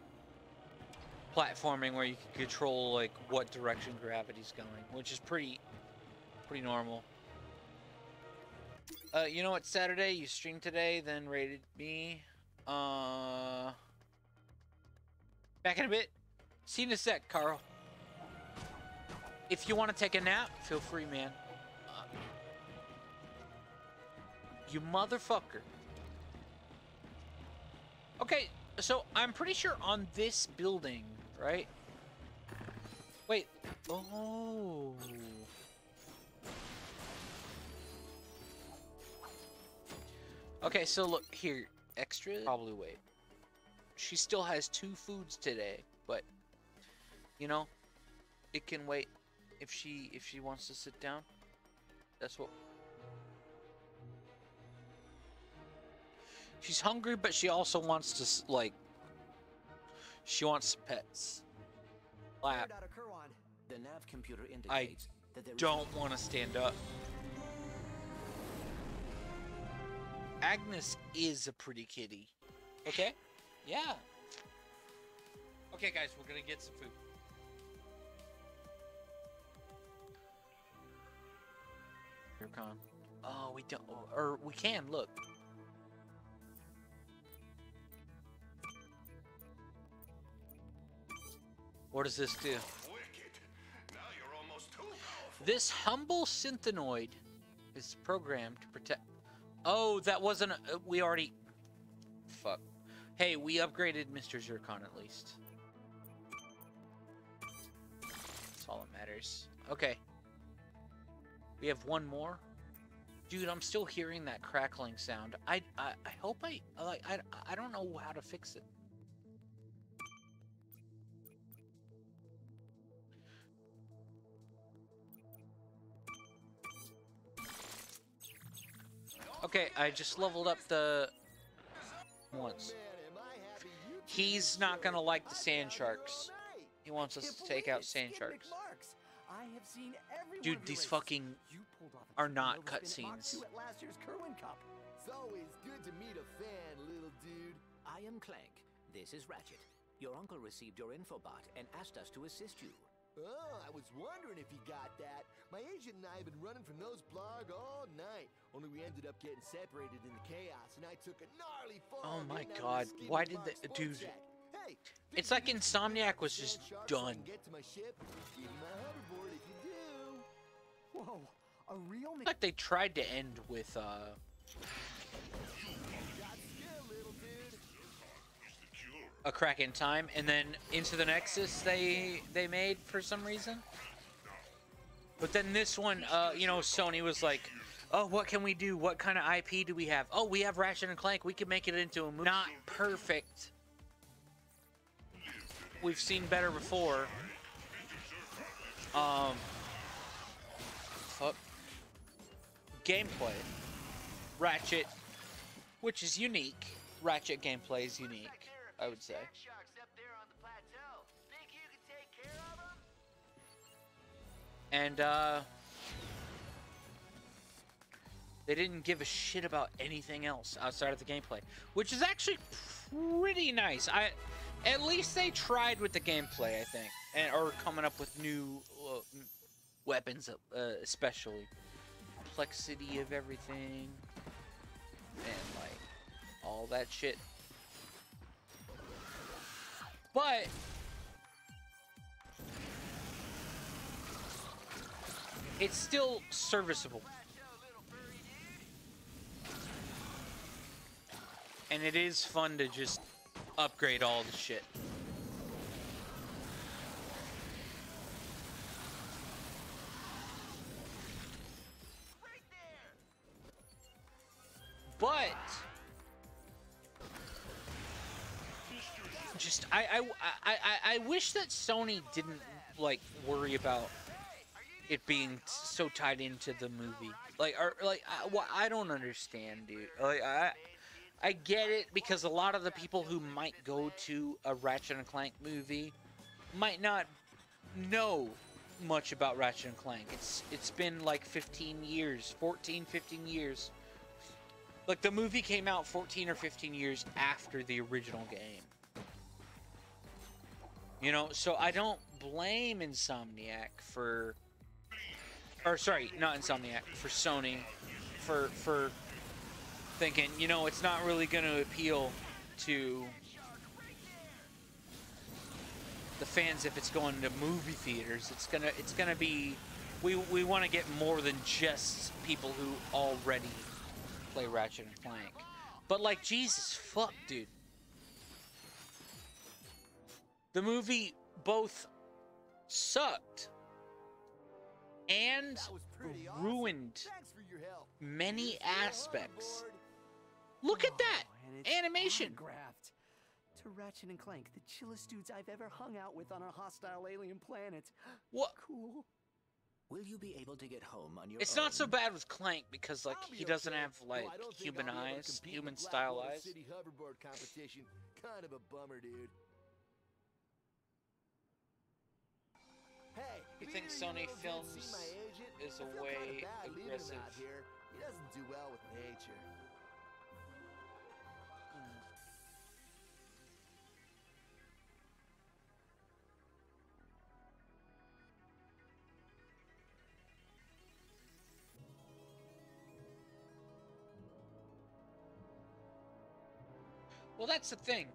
platforming where you can control, like, what direction gravity's going, which is pretty normal. You know what, Saturday, you streamed today, then rated me. Back in a bit. See you in a sec, Carl. If you want to take a nap, feel free, man. You motherfucker. Okay, so I'm pretty sure on this building, right? Wait. Oh. Okay, so look here. Extra? Probably wait. She still has 2 foods today, but you know, it can wait if she wants to sit down. That's what. She's hungry, but she also wants to, like, she wants pets. Lap. The nav computer I indicates that there don't want to stand up. Agnes is a pretty kitty. Okay? Yeah. Okay, guys, we're gonna get some food. Oh, we don't, or we can, look. What does this do? Wicked. Now you're almost too powerful. This humble synthenoid is programmed to protect... Oh, that wasn't... we already... Fuck. Hey, we upgraded Mr. Zircon at least. That's all that matters. Okay. We have one more. Dude, I'm still hearing that crackling sound. I hope I don't know how to fix it. Okay, I just leveled up the once. He's not gonna like the sand sharks. He wants us to take out sand sharks. Dude, these fucking are not cutscenes. It's always good to meet a fan, little dude. I am Clank. This is Ratchet. Your uncle received your infobot and asked us to assist you. Oh, I was wondering if he got that. My agent and I have been running from those blarg all night. Only we ended up getting separated in the chaos, and I took a gnarly fall. Oh my god, why did they... Dude, hey, it's like Insomniac was just done. Get to my ship. Give me my hoverboard if you do. Whoa, a real... Like they tried to end with, A Crack in Time, and then Into the Nexus they made for some reason. But then this one, you know, Sony was like, oh, what can we do? What kind of IP do we have? Oh, we have Ratchet and Clank. We can make it into a movie. Not perfect. We've seen better before. Fuck. Gameplay. Ratchet, which is unique. Ratchet gameplay is unique, I would say. And they didn't give a shit about anything else outside of the gameplay, which is actually pretty nice. At least they tried with the gameplay, I think, or coming up with new weapons, especially complexity of everything and like all that shit. But it's still serviceable. And it is fun to just upgrade all the shit. But just I wish that Sony didn't like worry about it being so tied into the movie. Like, or like I don't understand, dude. Like I get it, because a lot of the people who might go to a Ratchet and Clank movie might not know much about Ratchet and Clank. It's been like 15 years, 14, 15 years. Like, the movie came out 14 or 15 years after the original game. You know, so I don't blame Insomniac for... Or, sorry, not Insomniac, for Sony for thinking, you know, it's not really going to appeal to the fans if it's going to movie theaters. It's gonna be, we want to get more than just people who already play Ratchet and Clank. But like, Jesus fuck, dude. The movie both sucked and ruined many aspects. Look at that animation. Autographed. To Ratchet and Clank, the chillest dudes I've ever hung out with on a hostile alien planet. What? Cool. Will you be able to get home on your It's own? not so bad with Clank, because like he doesn't have like human eyes, human style eyes. City hoverboard competition. Kind of a bummer, dude. Hey, You think Sony Films is a way aggressive? Here. He doesn't do well with nature. Well, that's the thing.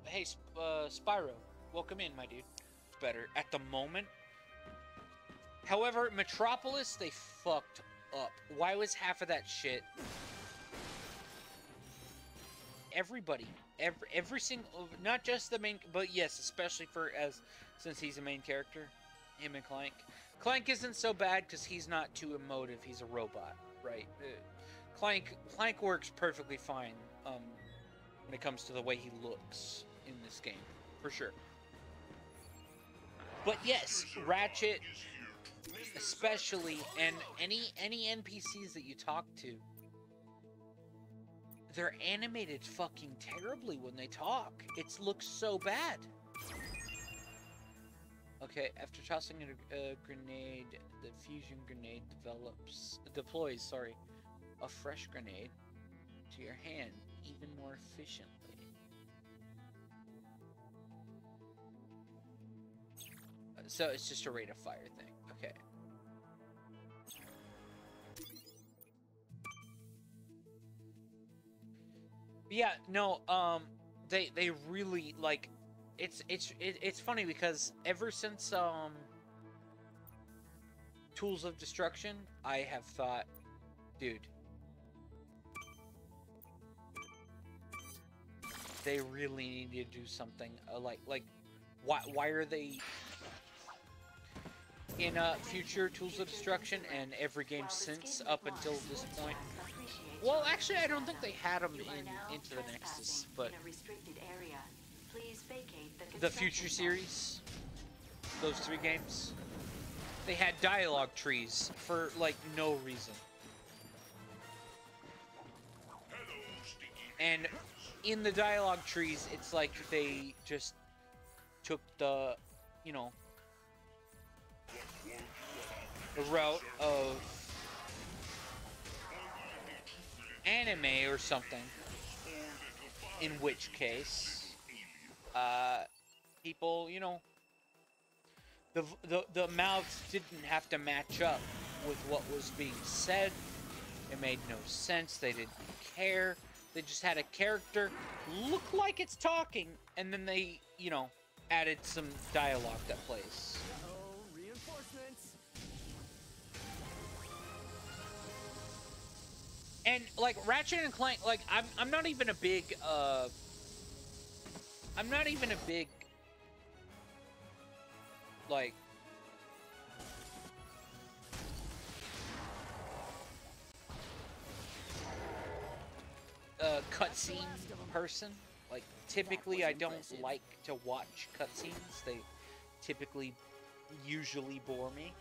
Hey, Spyro, welcome in, my dude. Better at the moment. However, Metropolis, they fucked up. Why was half of that shit? Everybody, every single, not just the main, but yes, especially since he's a main character, him and Clank. Clank isn't so bad because he's not too emotive. He's a robot, right? Clank works perfectly fine. When it comes to the way he looks in this game, for sure. But yes, Ratchet, especially, and any NPCs that you talk to, they're animated fucking terribly when they talk. It looks so bad. Okay, after tossing a grenade, the fusion grenade deploys a fresh grenade to your hand even more efficiently. So it's just a rate of fire thing. Okay. Yeah, no, they really, like, it's funny because ever since Tools of Destruction, I have thought, dude, they really need to do something like why are they in future Tools of Destruction and every game since up until this point? Well, actually, I don't think they had them in Into the Nexus, but the Future series, those 3 games, they had dialogue trees for like no reason. And in the dialogue trees, it's like they just took the, you know, route of anime or something, in which case, people, you know, the mouths didn't have to match up with what was being said. It made no sense. They didn't care. They just had a character look like it's talking, and then they, you know, added some dialogue that plays. Uh-oh, reinforcements. And like Ratchet and Clank, like I'm not even a big like cutscene person. Like typically I don't like to watch cutscenes. They typically usually bore me.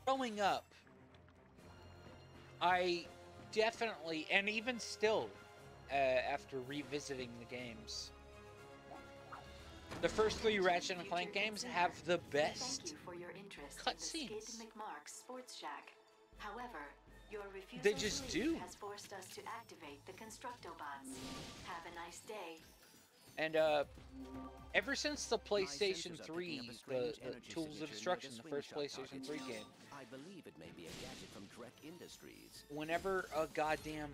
Growing up, I definitely, and even still, after revisiting the games, the first 3 Ratchet and Clank games have the best cutscenes. Sports Shack. However, your refusal They just to leave do. has forced us to activate the Constructobots. Have a nice day. And ever since the PlayStation 3, the Tools of Destruction, the first PlayStation 3 game, I believe it may be a gadget from Drek Industries. whenever a goddamn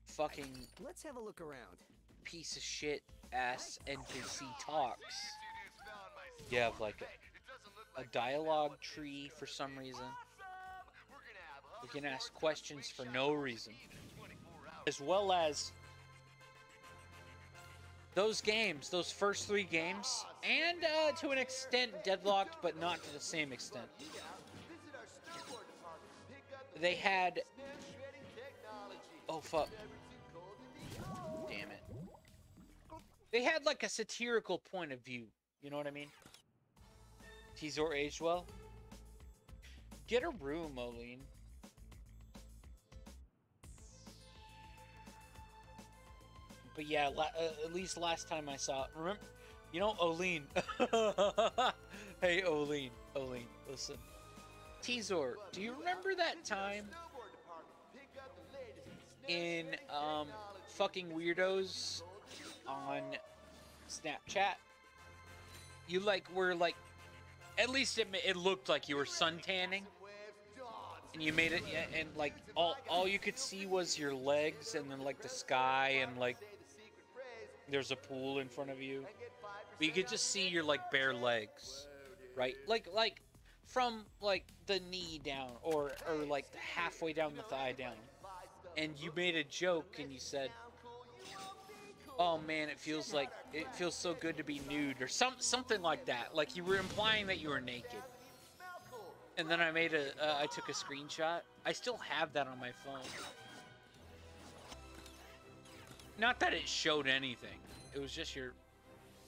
fucking Let's have a look around. piece of shit ass NPC talks, you have like a dialogue tree for some reason. You can ask questions for no reason, as well as those games, those first 3 games, and to an extent Deadlocked, but not to the same extent. They had, oh fuck, damn it. They had like a satirical point of view, you know what I mean? Teasor aged well. Get a room, Oline. But yeah, at least last time I saw it, remember, you know, Oline. Hey, Oline, listen. Teasor, do you remember that time in fucking Weirdos on Snapchat? You like were like, at least it looked like you were suntanning, and you made it, and like all you could see was your legs, and then like the sky, and like there's a pool in front of you, but you could just see your like bare legs, right? Like from like the knee down, or like halfway down the thigh down. And you made a joke and you said, "Oh man, it feels so good to be nude," or something like that. Like you were implying that you were naked. And then I took a screenshot. I still have that on my phone. Not that it showed anything. It was just your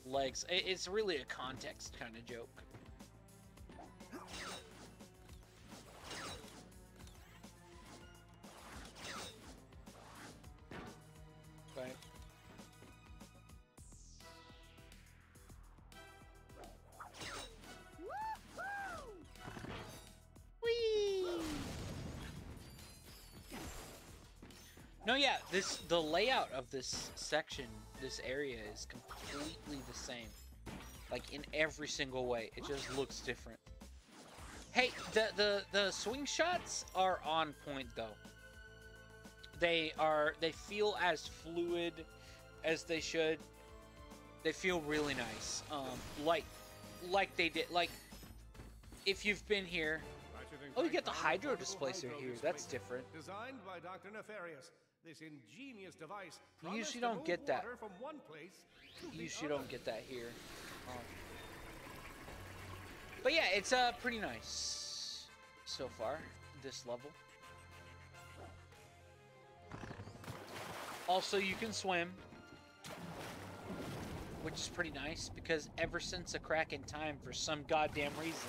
legs. It's really a context kind of joke. Right. Whee! No, yeah, the layout of this section, this area is completely the same. Like in every single way. It just looks different. Hey, the swing shots are on point though. They feel as fluid as they should. They feel really nice. Like they did, like if you've been here. Oh, you get the hydro displacer here. That's different. Designed by Dr. Nefarious. This ingenious device. You usually don't get that. You usually don't get that here. But yeah, it's pretty nice so far, this level. Also, you can swim, which is pretty nice, because ever since a crack in time, for some goddamn reason,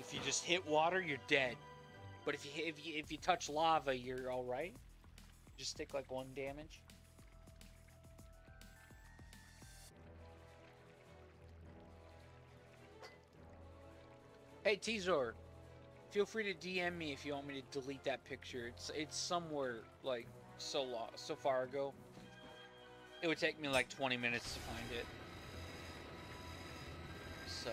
if you just hit water, you're dead. But if you touch lava, you're all right. Just take like 1 damage. Hey, Tizor, feel free to DM me if you want me to delete that picture. It's somewhere like so far ago. It would take me like 20 minutes to find it. So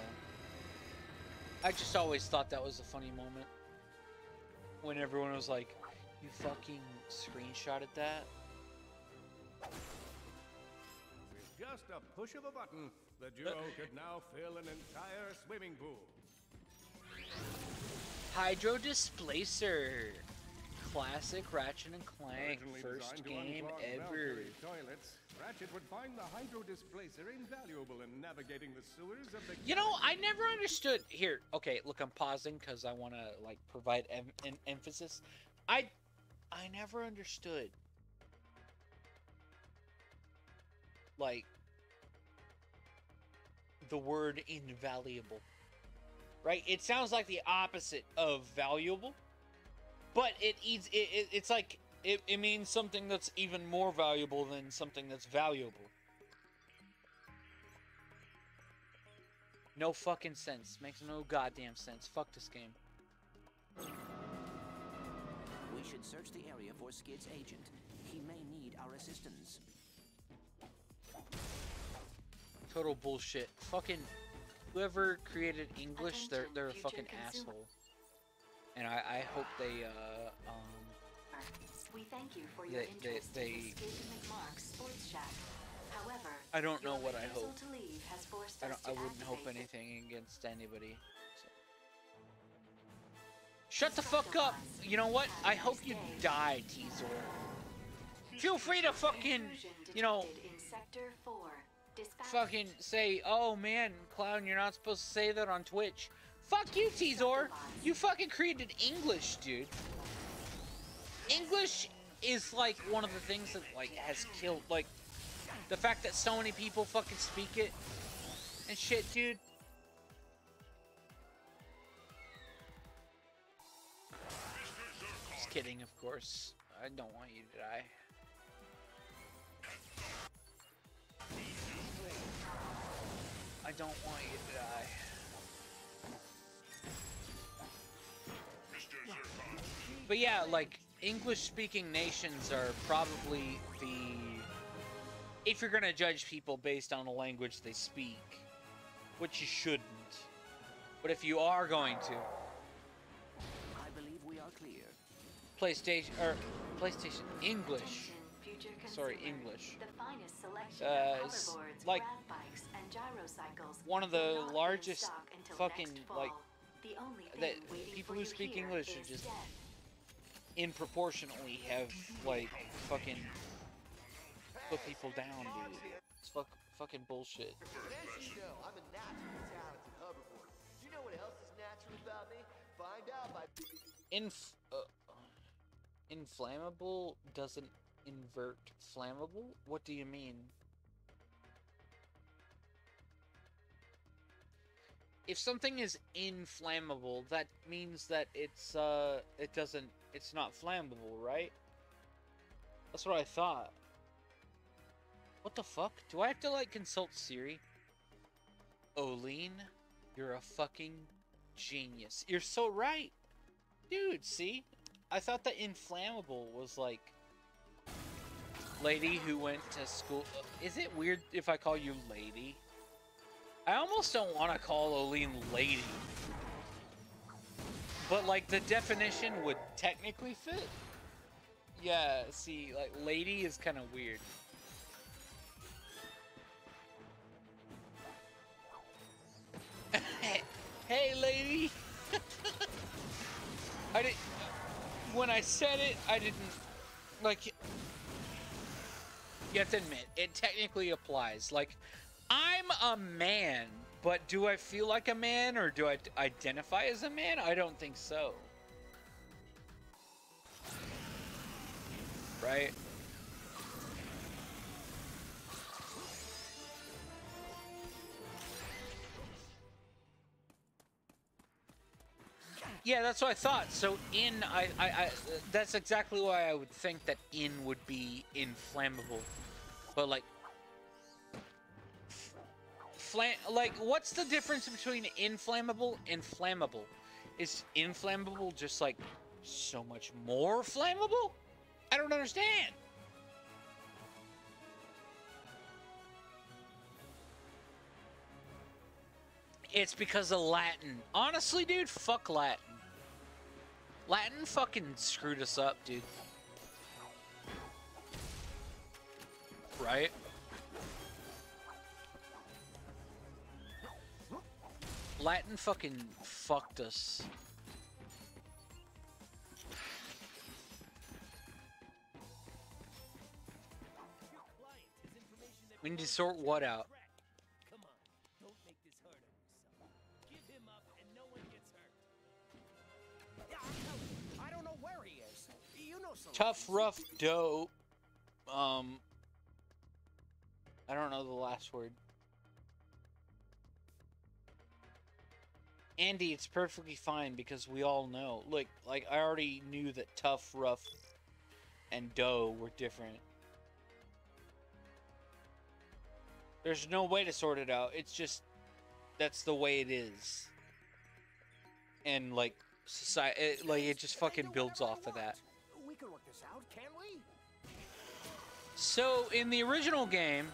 I just always thought that was a funny moment when everyone was like, "You fucking screenshotted that." With just a push of a button, the duo could now fill an entire swimming pool. Hydro Displacer. Classic Ratchet and Clank. Originally First designed to game unclog ever. Valkyrie toilets, Ratchet would find the hydro displacer invaluable in navigating the sewers of the... You know, I never understood. Here, okay, look, I'm pausing because I want to, like, provide an emphasis. I never understood, like, the word invaluable. Right? It sounds like the opposite of valuable, but it's like it means something that's even more valuable than something that's valuable. No fucking sense. Makes no goddamn sense. Fuck this game. We should search the area for Skid's agent. He may need our assistance. Total bullshit. Fucking whoever created English, they're a fucking asshole. And I hope they We thank you for your interest in the Skid McMark Sports Shack. However, I don't know what I refusal hope. to leave has forced I us to wouldn't hope activate anything against anybody. So. Shut the fuck up! You know what? I hope you die, Teasor. Feel free to fucking, you know, in Sector 4. fucking say, "Oh man, Clown, you're not supposed to say that on Twitch." Fuck you, Teasor! You fucking created English, dude. English is like one of the things that like has killed, like, the fact that so many people fucking speak it and shit, dude. Just kidding, of course. I don't want you to die. I don't want you to die. But yeah, like, English-speaking nations are probably the... If you're gonna judge people based on the language they speak, which you shouldn't. But if you are going to... I believe we are clear. PlayStation English. Sorry, English. The finest selection of Is hoverboards, like grab bikes, and gyrocycles one of the will not be in largest stock until fucking, next fall. like, The only thing that waiting people for who you speak here English is are just death. in have like put people down, dude. It's fucking bullshit. As you know, I'm a naturally talented hoverboarder. Do you know what else is natural about me? Find out by... Inflammable doesn't invert flammable? What do you mean? If something is inflammable, that means that it's not flammable, right? That's what I thought. What the fuck? Do I have to, like, consult Siri? Oline, you're a fucking genius. You're so right. Dude, see? I thought that inflammable was, like, lady who went to school. Is it weird if I call you lady? I almost don't want to call Oline lady. But, like, the definition would technically fit. Yeah, see, like, lady is kind of weird. Hey, lady! I didn't... When I said it, I didn't... Like... You have to admit, it technically applies. Like, I'm a man, but do I feel like a man, or do I identify as a man? I don't think so. Right? Yeah, that's what I thought. So that's exactly why I would think that in would be inflammable. But like like, what's the difference between inflammable and flammable? Is inflammable just like so much more flammable? I don't understand. It's because of Latin. Honestly, dude, fuck Latin. Latin fucking screwed us up, dude. Right? Latin fucking fucked us. We need to sort what out? Come on, don't make this hard on yourself. Give him up and no one gets hurt. Yeah, I'm telling you, I don't know where he is. You know some Tough, rough, dope. I don't know the last word. Andy, it's perfectly fine because we all know. Look, like, I already knew that tough, rough, and dough were different. There's no way to sort it out. It's just, that's the way it is. And, like, society, it just fucking builds off of that. We can work this out, can't we? So, in the original game,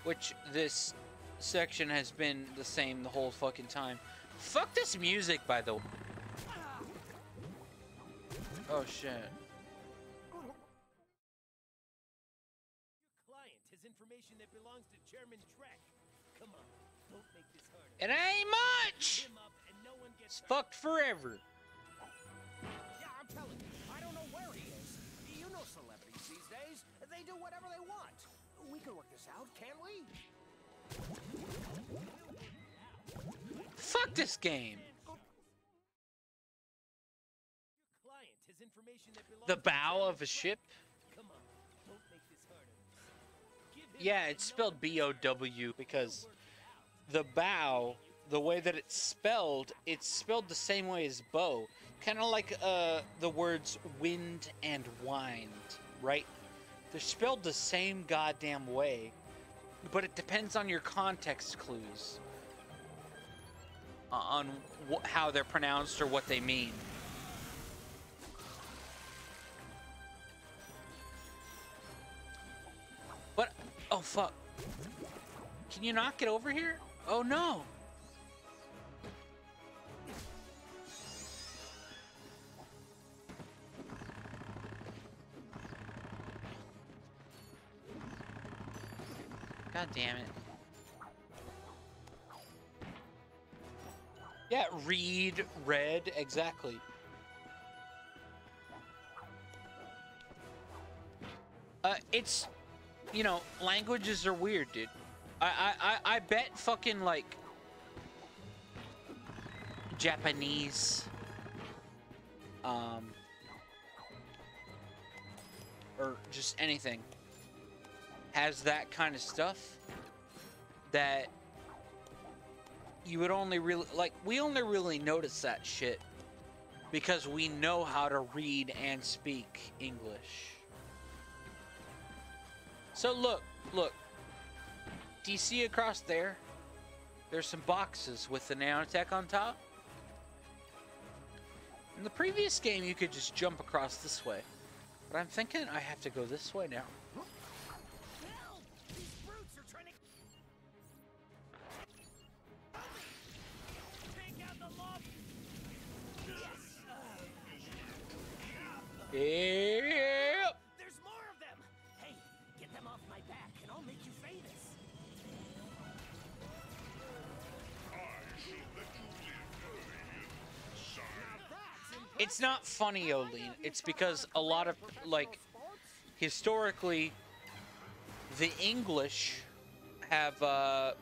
which this section has been the same the whole fucking time. Fuck this music, by the way. Oh, shit. Your client has information that belongs to Chairman Trek. Come on, don't make this hard. It ain't much! Give him up and no one gets It's fucked forever. Yeah, I'm telling you, I don't know where he is. You know celebrities these days. They do whatever they want. We can work this out, can't we? Fuck this game. Your client has information that belongs The bow of a ship? Come on, don't make this hard on yourself. Give him Yeah, it's spelled B-O-W because the bow, the way that it's spelled the same way as bow. Kind of like the words wind and wind, right? They're spelled the same goddamn way, but it depends on your context clues on how they're pronounced or what they mean. But, oh fuck. Can you not get over here? Oh no. God damn it. Yeah, read, read, exactly. It's, you know, languages are weird, dude. I bet fucking, like, Japanese, or just anything has that kind of stuff that you would only really, like, we only really notice that shit because we know how to read and speak English. So look, do you see across there? There's some boxes with the nanotech on top. In the previous game, you could just jump across this way, but I'm thinking I have to go this way now. Yep. There's more of them. Hey, get them off my back and I'll make you famous. It's not funny, Olene. It's because a lot of, like, historically, the English have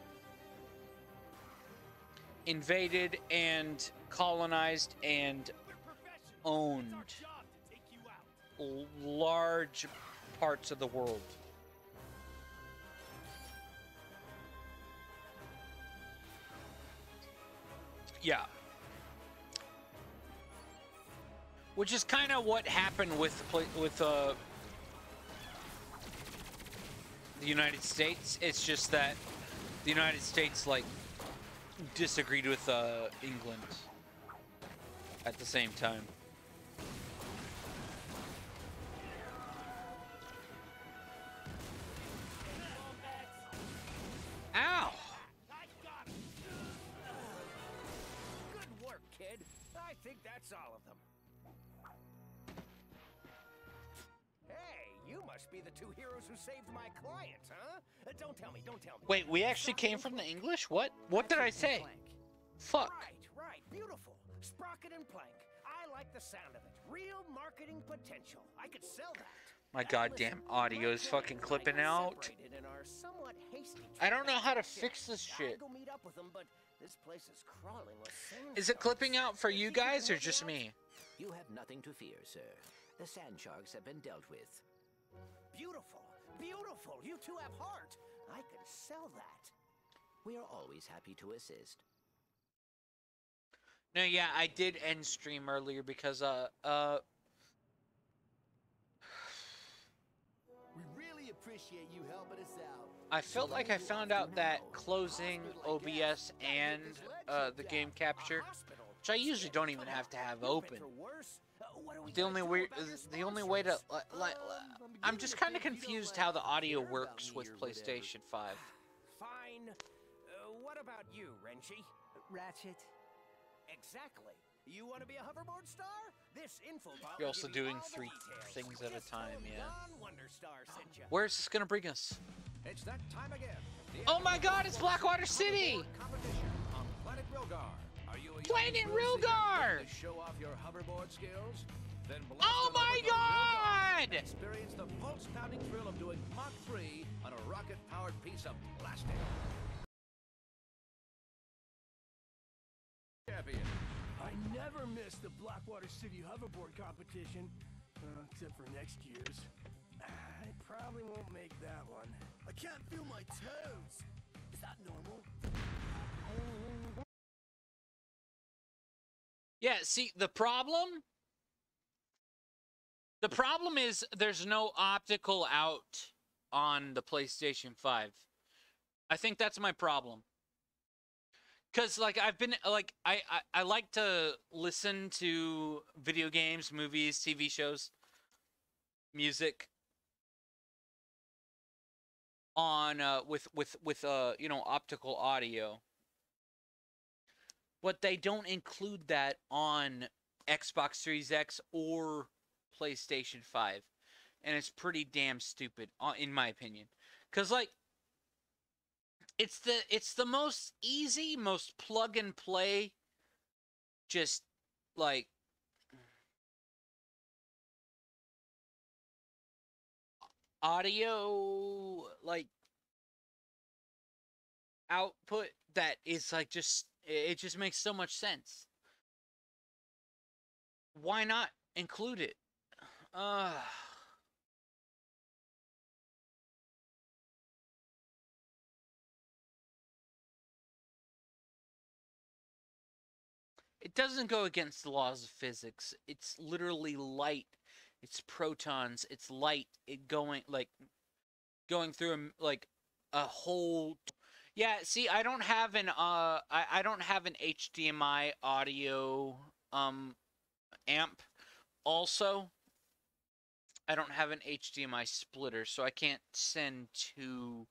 invaded and colonized and owned large parts of the world. Yeah. Which is kind of what happened with the United States. It's just that the United States like disagreed with England at the same time. Ow! Good work, kid. I think that's all of them. Hey, you must be the two heroes who saved my client, huh? Don't tell me, don't tell me. Wait, we actually came from the English? What? What did I say? Fuck. Right, beautiful. Sprocket and Plank. I like the sound of it. Real marketing potential. I could sell that. My goddamn audio is fucking clipping out. I don't know how to fix this shit. Is it clipping out for you guys or just me? You have nothing to fear, sir. The sand sharks have been dealt with. Beautiful, beautiful. You two have heart. I can sell that. We are always happy to assist. No, yeah, I did end stream earlier because We really appreciate you helping us out. I felt like I found out that closing OBS and the game capture, which I usually don't even have to have open. The only way to I'm just kind of confused how the audio works with PlayStation 5. Fine. What about you, Renchi? Ratchet. Exactly. You want to be a hoverboard star? This info bot You're will also give you doing all the 3 details. things at a Just time, told yeah. Don Wonderstar sent you. Where's this gonna bring us? It's that time again. Oh my God, it's Blackwater City! Competition on Planet Rilgar. Are you a Planet young Rilgar! to show off your hoverboard skills? Then blast Oh on my over to God! Rilgar and experience the pulse-pounding thrill of doing Mach 3 on a rocket-powered piece of plastic. Champion. I never miss the Blackwater City hoverboard competition, except for next year's. I probably won't make that one. I can't feel my toes. Is that normal? Yeah, see, the problem is there's no optical out on the PlayStation 5. I think that's my problem. Cause like I've been like I like to listen to video games, movies, TV shows, music on with you know, optical audio. But they don't include that on Xbox Series X or PlayStation 5. And it's pretty damn stupid in my opinion. Cuz like it's the most easy, most plug and play, just like audio like output that is like just it just makes so much sense. Why not include it? It doesn't go against the laws of physics. It's literally light. It's protons. It's light. It going through like a whole. Yeah. See, I don't have an I don't have an HDMI audio amp. Also, I don't have an HDMI splitter, so I can't send two.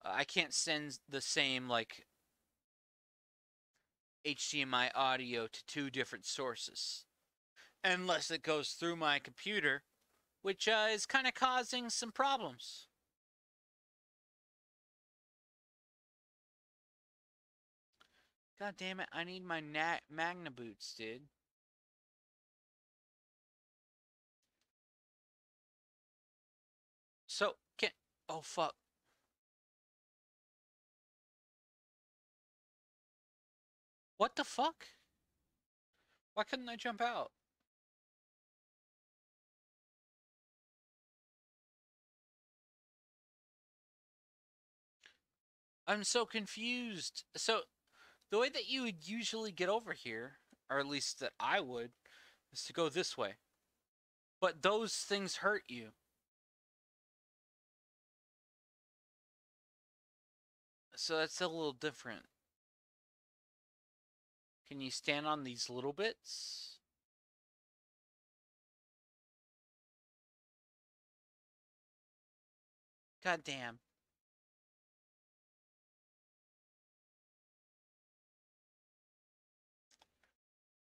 I can't send the same like HDMI audio to 2 different sources unless it goes through my computer, which is kind of causing some problems. God damn it, I need my Magna boots, dude. So, oh fuck. What the fuck? Why couldn't I jump out? I'm so confused. So, the way that you would usually get over here, or at least that I would, is to go this way. But those things hurt you. So that's a little different. Can you stand on these little bits? God damn.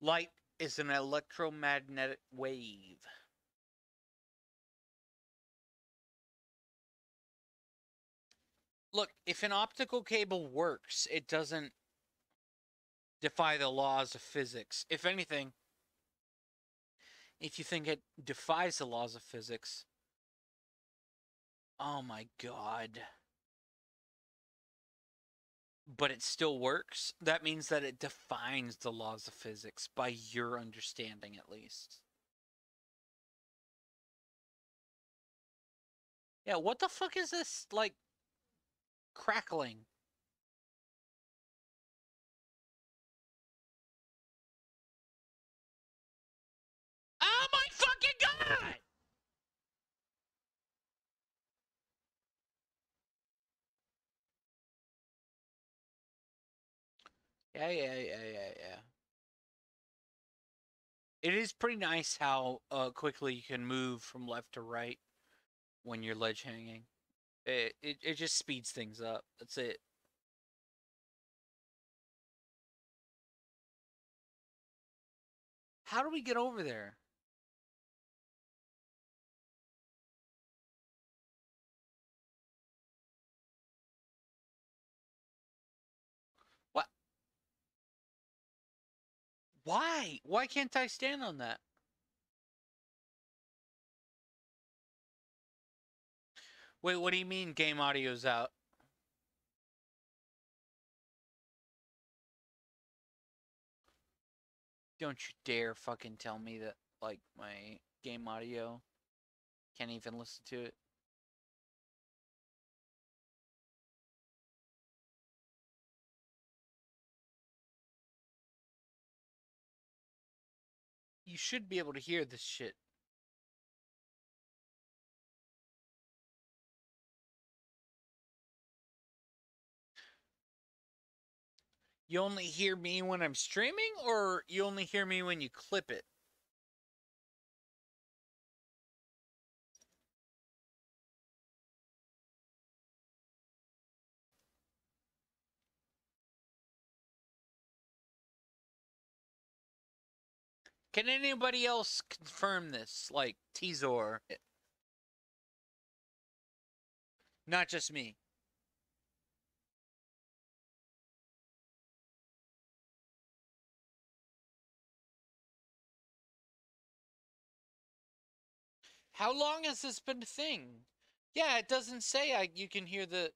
Light is an electromagnetic wave. Look, if an optical cable works, it doesn't defy the laws of physics. If anything, if you think it defies the laws of physics, oh my god. But it still works, that means that it defines the laws of physics by your understanding, at least. Yeah, what the fuck is this, like, crackling? Oh my fucking god! Yeah. It is pretty nice how quickly you can move from left to right when you're ledge hanging. It just speeds things up. That's it. How do we get over there? What? Why? Why can't I stand on that? Wait, what do you mean game audio's out? Don't you dare fucking tell me that, like, my game audio can't even listen to it. You should be able to hear this shit. You only hear me when I'm streaming, or you only hear me when you clip it? Can anybody else confirm this? Like, Tizor. Not just me. How long has this been a thing? Yeah, it doesn't say you can hear the...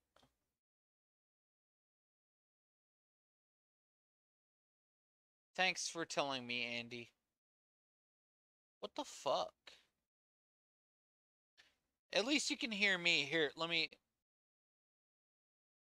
Thanks for telling me, Andy. What the fuck? At least you can hear me. Here, let me